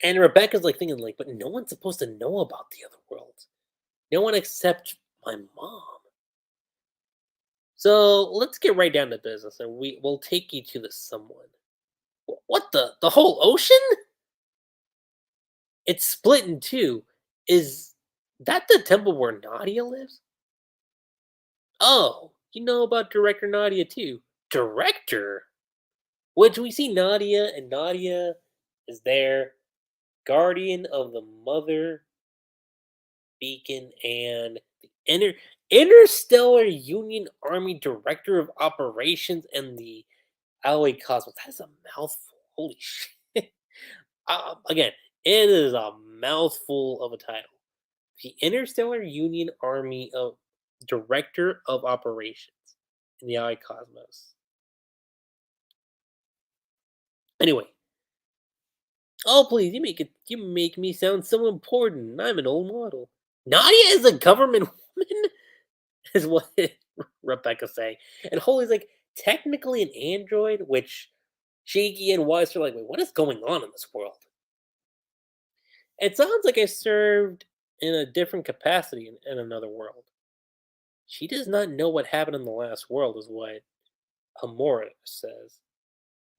And Rebecca's like thinking, like, but no one's supposed to know about the other world. No one except my mom. So let's get right down to business and we'll take you to the someone. What the whole ocean? It's split in two. Is that the temple where Nadia lives? Oh, you know about director Nadia too. Director? Which we see Nadia, and Nadia is there, guardian of the mother beacon and the interstellar union army director of operations and the alloy cosmos. That is a mouthful. Holy shit. Again, it is a mouthful of a title. The Interstellar Union Army of Director of Operations in the alloy cosmos. Anyway, oh please, you make me sound so important. I'm an old model. Nadia is a government woman, is what Rebecca say. And Holy's like technically an android, which Shiki and Weiss are like, wait, what is going on in this world? It sounds like I served in a different capacity in another world. She does not know what happened in the last world, is what Amora says.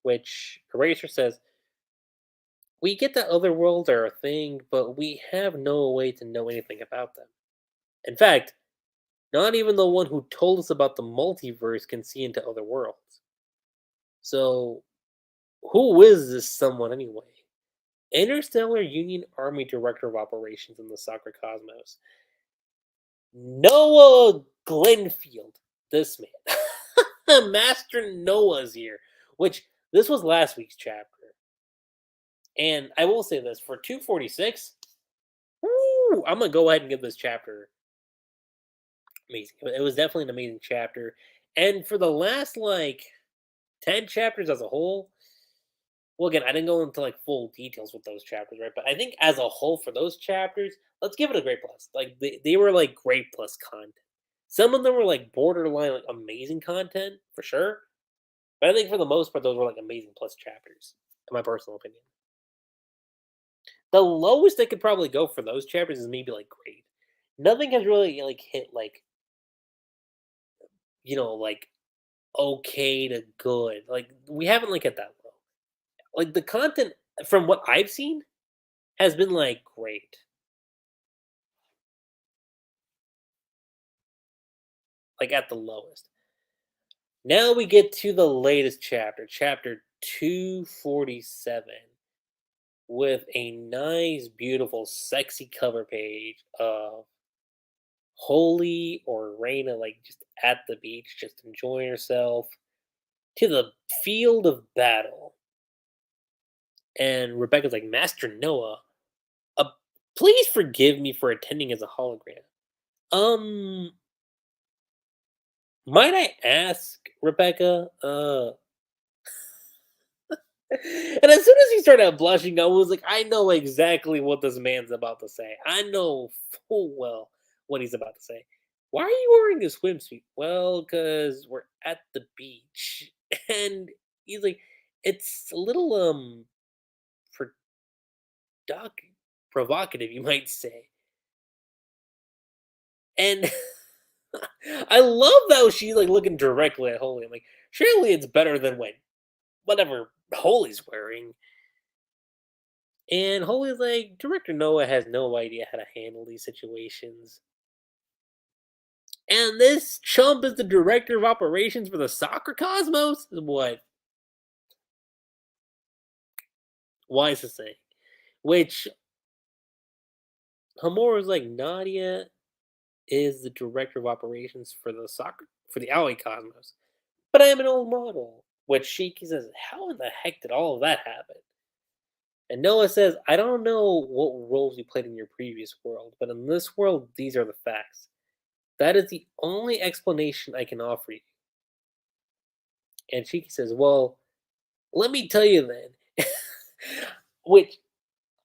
Which Eraser says, we get that other worlds are a thing, but we have no way to know anything about them. In fact, not even the one who told us about the multiverse can see into other worlds. So, who is this someone anyway? Interstellar Union Army Director of Operations in the Sacred Cosmos. Noah Glenfield. This man. Master Noah's here. Which, this was last week's chapter. And I will say this, for 246, woo, I'm going to go ahead and give this chapter amazing. It was definitely an amazing chapter. And for the last, like, 10 chapters as a whole, well, again, I didn't go into like full details with those chapters, right? But I think as a whole for those chapters, let's give it a great plus. Like they were like great plus content. Some of them were like borderline like amazing content for sure. But I think for the most part, those were like amazing plus chapters, in my personal opinion. The lowest they could probably go for those chapters is maybe like great. Nothing has really like hit like like okay to good. Like we haven't like hit that low. Like the content from what I've seen has been like great. Like at the lowest. Now we get to the latest chapter, chapter 247, with a nice, beautiful, sexy cover page of Holy or Reina, like just at the beach, just enjoying herself, to the field of battle. And Rebecca's like, Master Noah, uh, please forgive me for attending as a hologram. Um, might I ask, Rebecca, and as soon as he started blushing, I was like, I know exactly what this man's about to say. I know full well what he's about to say. Why are you wearing a swimsuit? Well, because we're at the beach. And he's like, it's a little prodoc- provocative, you might say. And I love how she's like looking directly at Holy. I'm like, surely it's better than whatever Holy's wearing. And Holy's like, Director Noah has no idea how to handle these situations. And this chump is the director of operations for the soccer cosmos? What? Why is to say? Which Hamora's like, Nadia is the director of operations for the alloy cosmos. But I am an old model. Which Shiki says, how in the heck did all of that happen? And Noah says, I don't know what roles you played in your previous world, but in this world, these are the facts. That is the only explanation I can offer you. And Shiki says, well, let me tell you then. Which,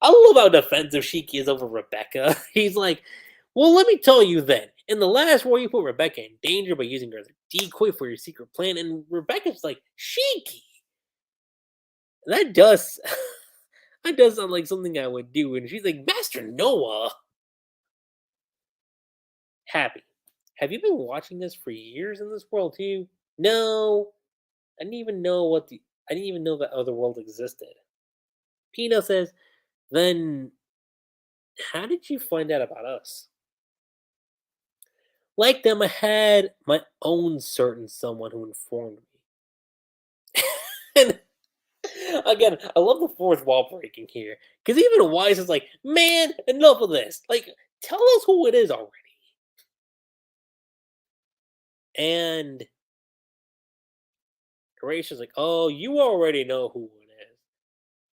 I love how defensive Shiki is over Rebecca. He's like, well, let me tell you then. In the last war, you put Rebecca in danger by using her as a decoy for your secret plan, and Rebecca's like, Shiki! That does that does sound like something I would do. And she's like, Master Noah. Happy. Have you been watching this for years in this world too? No. I didn't even know I didn't even know that other world existed. Pino says, then how did you find out about us? Like them, I had my own certain someone who informed me. And again, I love the fourth wall breaking here. Because even Wise is like, man, enough of this. Like, tell us who it is already. And Horatio's like, oh, you already know who it is.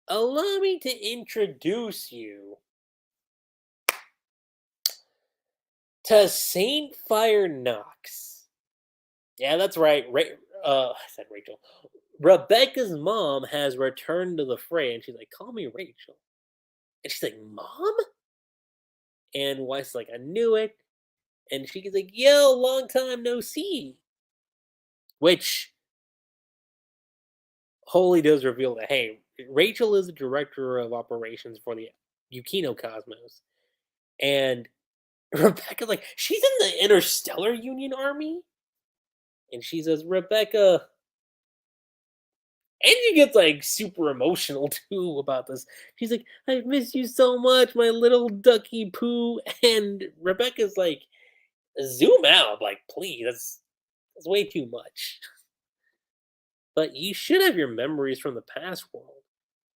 Allow me to introduce you to Saint Fire Knox. Yeah, that's right. I said Rachel. Rebecca's mom has returned to the fray, and she's like, call me Rachel. And she's like, Mom? And Wife's like, I knew it. And she's like, yo, long time no see. Which wholly does reveal that, hey, Rachel is the director of operations for the YUKINO Cosmos. And Rebecca's like, she's in the Interstellar Union Army? And she says, Rebecca. And she gets like super emotional too about this. She's like, I miss you so much, my little ducky poo. And Rebecca's like, zoom out, like, please, that's way too much. But you should have your memories from the past world.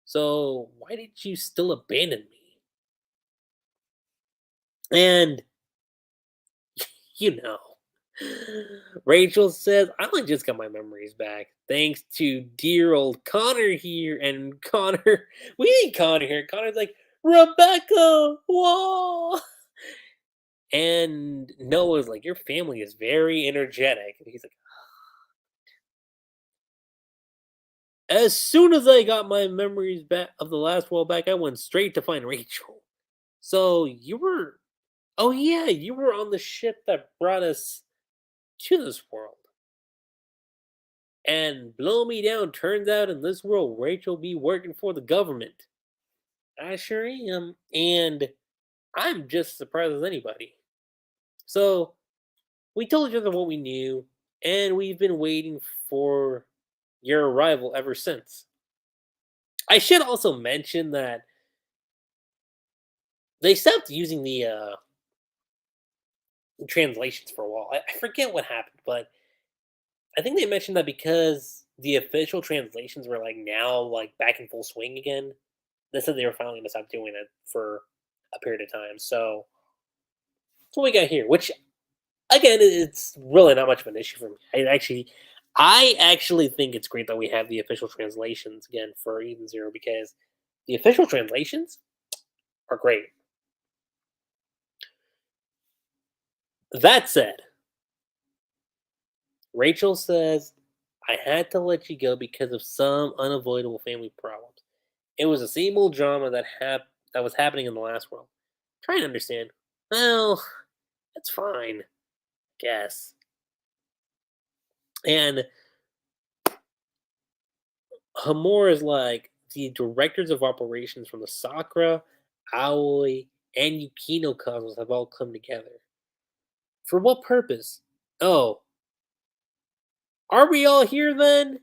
So why did you still abandon me? And you know, Rachel says, I only just got my memories back. Thanks to dear old Connor here. And Connor, we need Connor here. Connor's like, Rebecca, whoa. And Noah's like, your family is very energetic. And he's like, as soon as I got my memories back of the last world back, I went straight to find Rachel. So you were, oh yeah, you were on the ship that brought us to this world. And blow me down, turns out in this world, Rachel be working for the government. I sure am. And I'm just as surprised as anybody. So we told each other what we knew, and we've been waiting for your arrival ever since. I should also mention that they stopped using the translations for a while. I forget what happened, but I think they mentioned that because the official translations were like now like back in full swing again. They said they were finally gonna stop doing it for a period of time. So that's what we got here. Which again, it's really not much of an issue for me. I actually think it's great that we have the official translations again for Eden Zero because the official translations are great. That said, Rachel says, I had to let you go because of some unavoidable family problems. It was the same old drama that was happening in the last world. Try to understand. Well, it's fine, guess. And Hamor is like the directors of operations from the Sakura, Aoi, and Yukino Cosmos have all come together. For what purpose? Oh, are we all here then?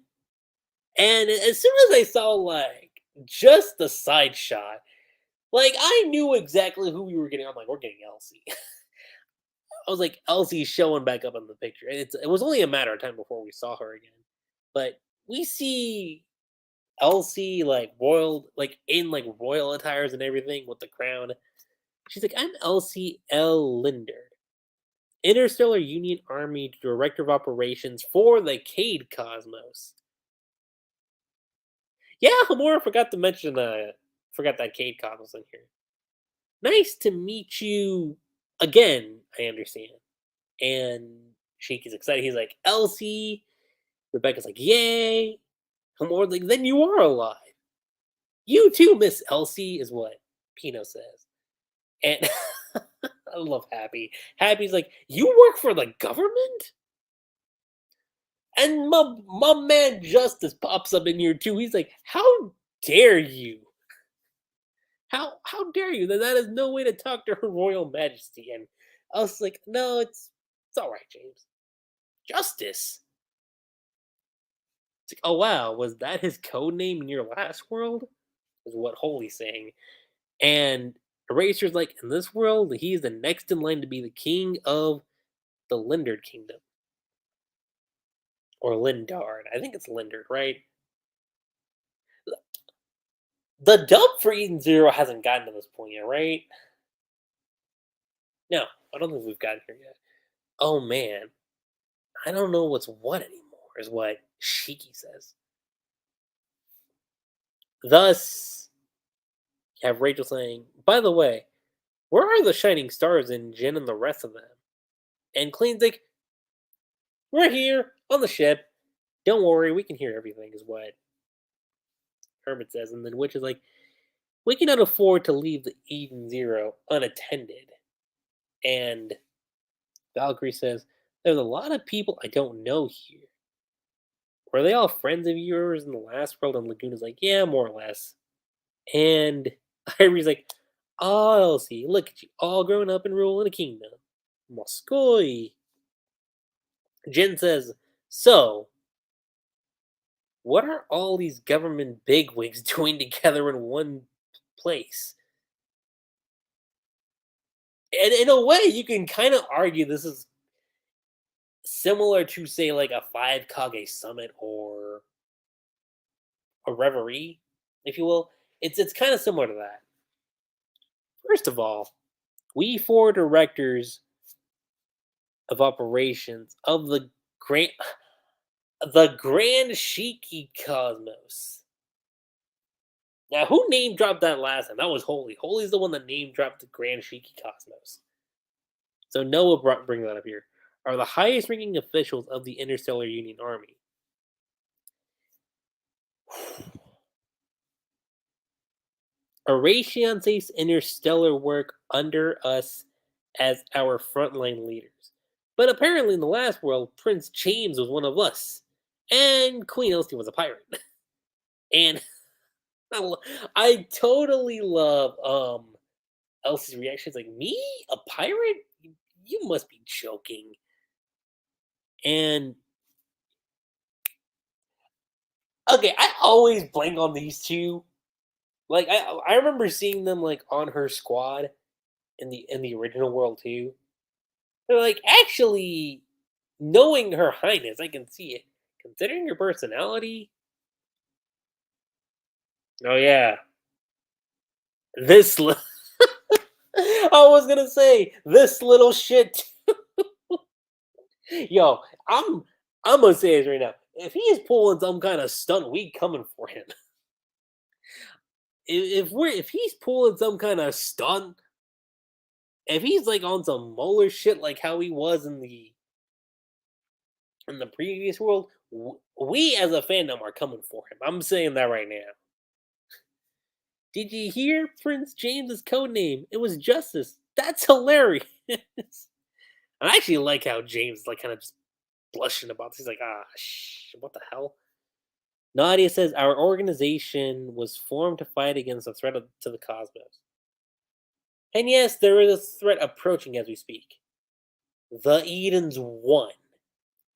And as soon as I saw like just the side shot, like I knew exactly who we were getting. I'm like, we're getting Elsie. I was like, Elsie's showing back up in the picture. And it was only a matter of time before we saw her again. But we see Elsie like royal, like in like royal attires and everything with the crown. She's like, I'm Elsie L. Linder, Interstellar Union Army Director of Operations for the Cade Cosmos. Yeah, Hamura forgot to mention forgot that Cade Cosmos in here. Nice to meet you again, I understand. And Shiki's excited. He's like, Elsie. Rebecca's like, yay. Hamura's like, then you are alive. You too, Miss Elsie, is what Pino says. And I love Happy. Happy's like, you work for the government? And my man Justice pops up in here too. He's like, how dare you? How dare you? That is no way to talk to Her Royal Majesty. And I was like, no, it's all right, James. Justice. It's like, oh wow, was that his code name in your last world? Is what Holy's saying. And Eraser's like, in this world, he's the next in line to be the king of the Lindard Kingdom. Or Lindard. I think it's Lindard, right? The dub for Eden Zero hasn't gotten to this point yet, right? No, I don't think we've gotten here yet. Oh man, I don't know what's what anymore, is what Shiki says. Thus, you have Rachel saying, by the way, where are the shining stars and Jin and the rest of them? And Clean's like, we're here on the ship. Don't worry, we can hear everything, is what Hermit says. And then Witch is like, we cannot afford to leave the Eden Zero unattended. And Valkyrie says, there's a lot of people I don't know here. Were they all friends of yours in the last world? And Laguna's like, yeah, more or less. And Irie's like, oh, Elsie, look at you, all grown up and ruling a kingdom. Moskoy. Jin says, so, what are all these government bigwigs doing together in one place? And in a way, you can kind of argue this is similar to, say, like a Five Kage Summit or a Reverie, if you will. It's kind of similar to that. First of all, we four directors of operations of grand the Grand Shiki Cosmos. Now, who name dropped that last time? That was Holy. Holy's the one that name dropped the Grand Shiki Cosmos. So Noah bring that up here. Are the highest ranking officials of the Interstellar Union Army. Aracian says interstellar work under us as our frontline leaders. But apparently in the last world, Prince James was one of us. And Queen Elsie was a pirate. And I totally love Elsie's reaction. It's like, me? A pirate? You must be joking. And okay, I always blank on these two. Like I remember seeing them like on her squad in the original world too. They're like, actually, knowing Her Highness, I can see it. Considering your personality, oh yeah, this. I was gonna say this little shit. Yo, I'm gonna say this right now. If he's pulling some kind of stunt, we coming for him. If he's pulling some kind of stunt, if he's like on some Molar shit like how he was in the previous world, we as a fandom are coming for him. I'm saying that right now. Did you hear Prince James's code name? It was Justice. That's hilarious. I actually like how James like kind of just blushing about this. He's like, what the hell? Nadia says our organization was formed to fight against the threat to the cosmos. And yes, there is a threat approaching as we speak. The Edens won.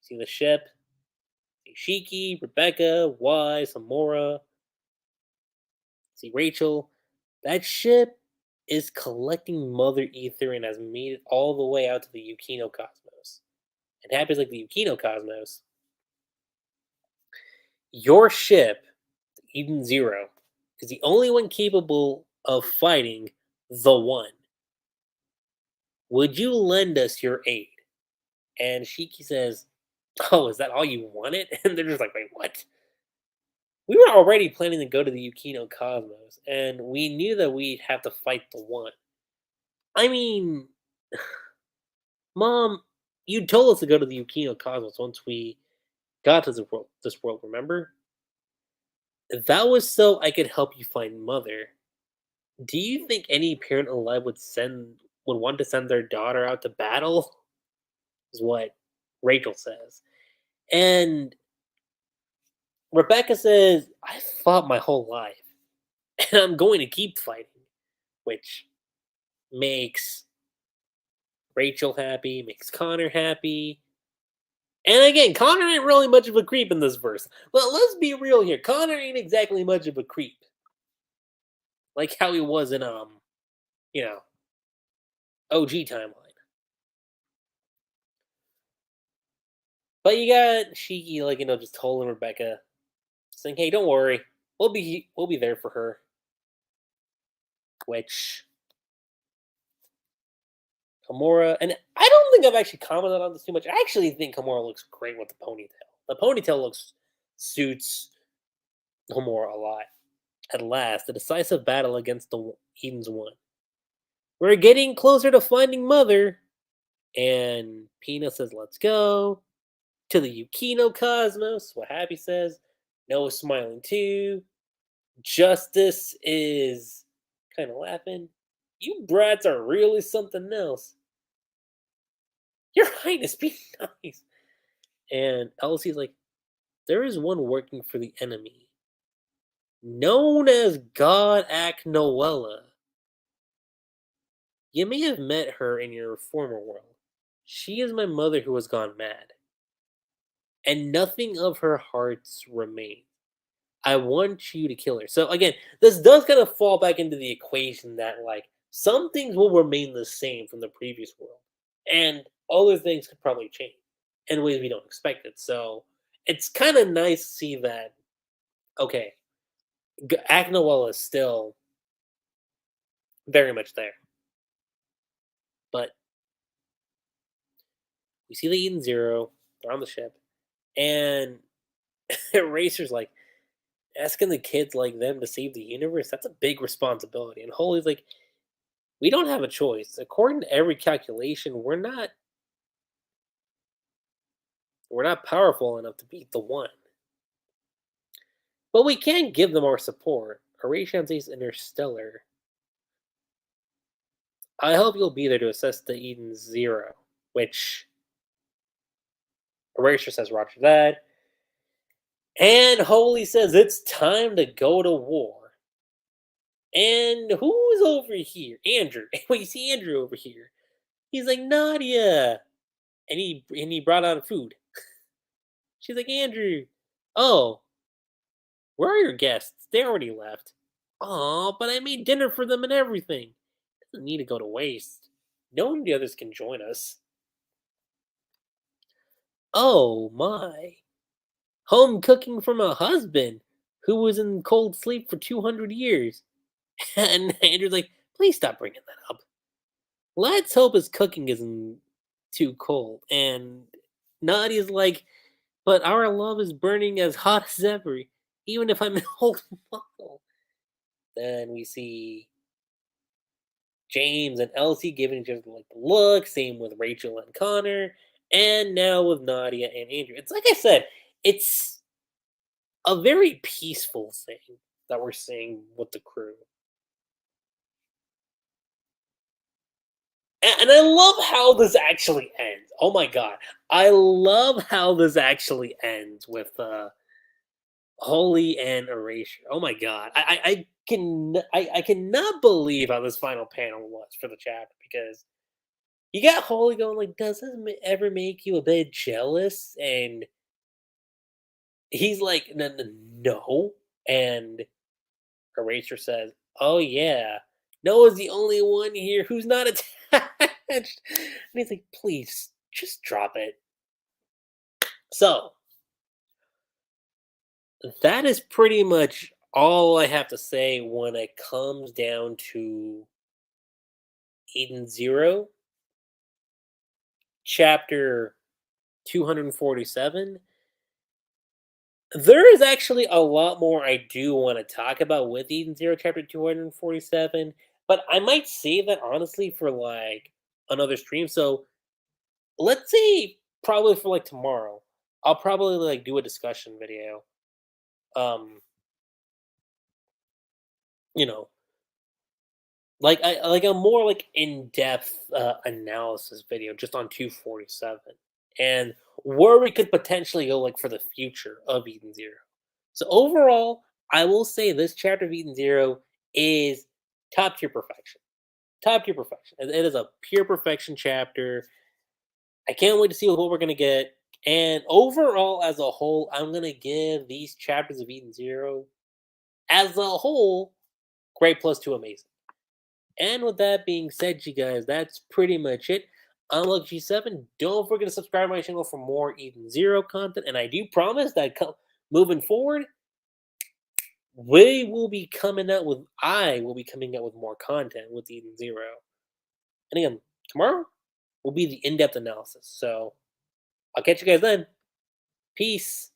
See the ship? See Shiki, Rebecca, Y, Samora. See Rachel. That ship is collecting Mother Ether and has made it all the way out to the Yukino Cosmos. It happens like the Yukino Cosmos. Your ship, Eden Zero, is the only one capable of fighting the One. Would you lend us your aid? And Shiki says, oh, is that all you wanted? And they're just like, wait, what? We were already planning to go to the Yukino Cosmos, and we knew that we'd have to fight the One. I mean, Mom, you told us to go to the Yukino Cosmos once we got to this world, remember? That was so I could help you find Mother. Do you think any parent alive would send would want to send their daughter out to battle, is what Rachel says. And Rebecca says, I fought my whole life, and I'm going to keep fighting, which makes Rachel happy, makes Connor happy. And again, Connor ain't really much of a creep in this verse. Well, let's be real here. Connor ain't exactly much of a creep. Like how he was in you know, OG timeline. But you got Shiki, like, just telling Rebecca, saying, "Hey, don't worry, we'll be there for her." Which Kimura, and I don't think I've actually commented on this too much. I actually think Kimura looks great with the ponytail. The ponytail suits Kimura a lot. At last, the decisive battle against the Edens won. We're getting closer to finding Mother, and Pina says, "Let's go to the Yukino Cosmos." What Happy says, Noah's smiling too. Justice is kind of laughing. You brats are really something else. Your Highness, be nice. And Elsie's like, there is one working for the enemy, known as God Ak Noella. You may have met her in your former world. She is my mother who has gone mad, and nothing of her hearts remains. I want you to kill her. So again, this does kind of fall back into the equation that like some things will remain the same from the previous world, and other things could probably change in ways we don't expect it. So it's kind of nice to see that. Okay, Agnoel is still very much there, but we see the Eden Zero. They're on the ship, and Eraser's like asking the kids like them to save the universe. That's a big responsibility. And Holy's like, we don't have a choice. According to every calculation, we're not powerful enough to beat the one. But we can give them our support. Horatio says Interstellar. I hope you'll be there to assess the Eden Zero, which Horatio says Roger that. And Holy says it's time to go to war. And who's over here? Andrew. Wait, you see Andrew over here. He's like, Nadia. And he brought on food. She's like, Andrew. Oh, where are your guests? They already left. Aw, but I made dinner for them and everything. Doesn't need to go to waste. Knowing the others can join us. Oh my. Home cooking from a husband who was in cold sleep for 200 years. And Andrew's like, please stop bringing that up. Let's hope his cooking isn't too cold. And Nadia's like, but our love is burning as hot as ever, even if I'm an old model. Then we see James and Elsie giving each other like the look. Same with Rachel and Connor, and now with Nadia and Andrew. It's like I said, it's a very peaceful thing that we're seeing with the crew. And I love how this actually ends. Oh my god. I love how this actually ends with Holy and Erasure. Oh my god. I cannot believe how this final panel was for the chapter, because you got Holy going like, does this ever make you a bit jealous? And he's like, no. And Eraser says, oh yeah. Noah's the only one here who's not attached. And he's like, please, just drop it. So, that is pretty much all I have to say when it comes down to Eden Zero, chapter 247. There is actually a lot more I do want to talk about with Eden Zero, chapter 247, but I might save that honestly for like another stream. So let's say probably for like tomorrow, I'll probably like do a discussion video. Um, you know, like a more like in-depth analysis video just on 247 and where we could potentially go like for the future of Eden Zero. So overall, I will say this chapter of Eden Zero is top tier perfection. Top tier perfection. It is a pure perfection chapter. I can't wait to see what we're gonna get. And overall, as a whole, I'm gonna give these chapters of Eden Zero as a whole great plus two amazing. And with that being said, you guys, that's pretty much it. I'm Lucky G7. Don't forget to subscribe to my channel for more Eden Zero content. And I do promise that moving forward, I will be coming out with more content with Eden Zero. And again, tomorrow will be the in-depth analysis. So I'll catch you guys then. Peace.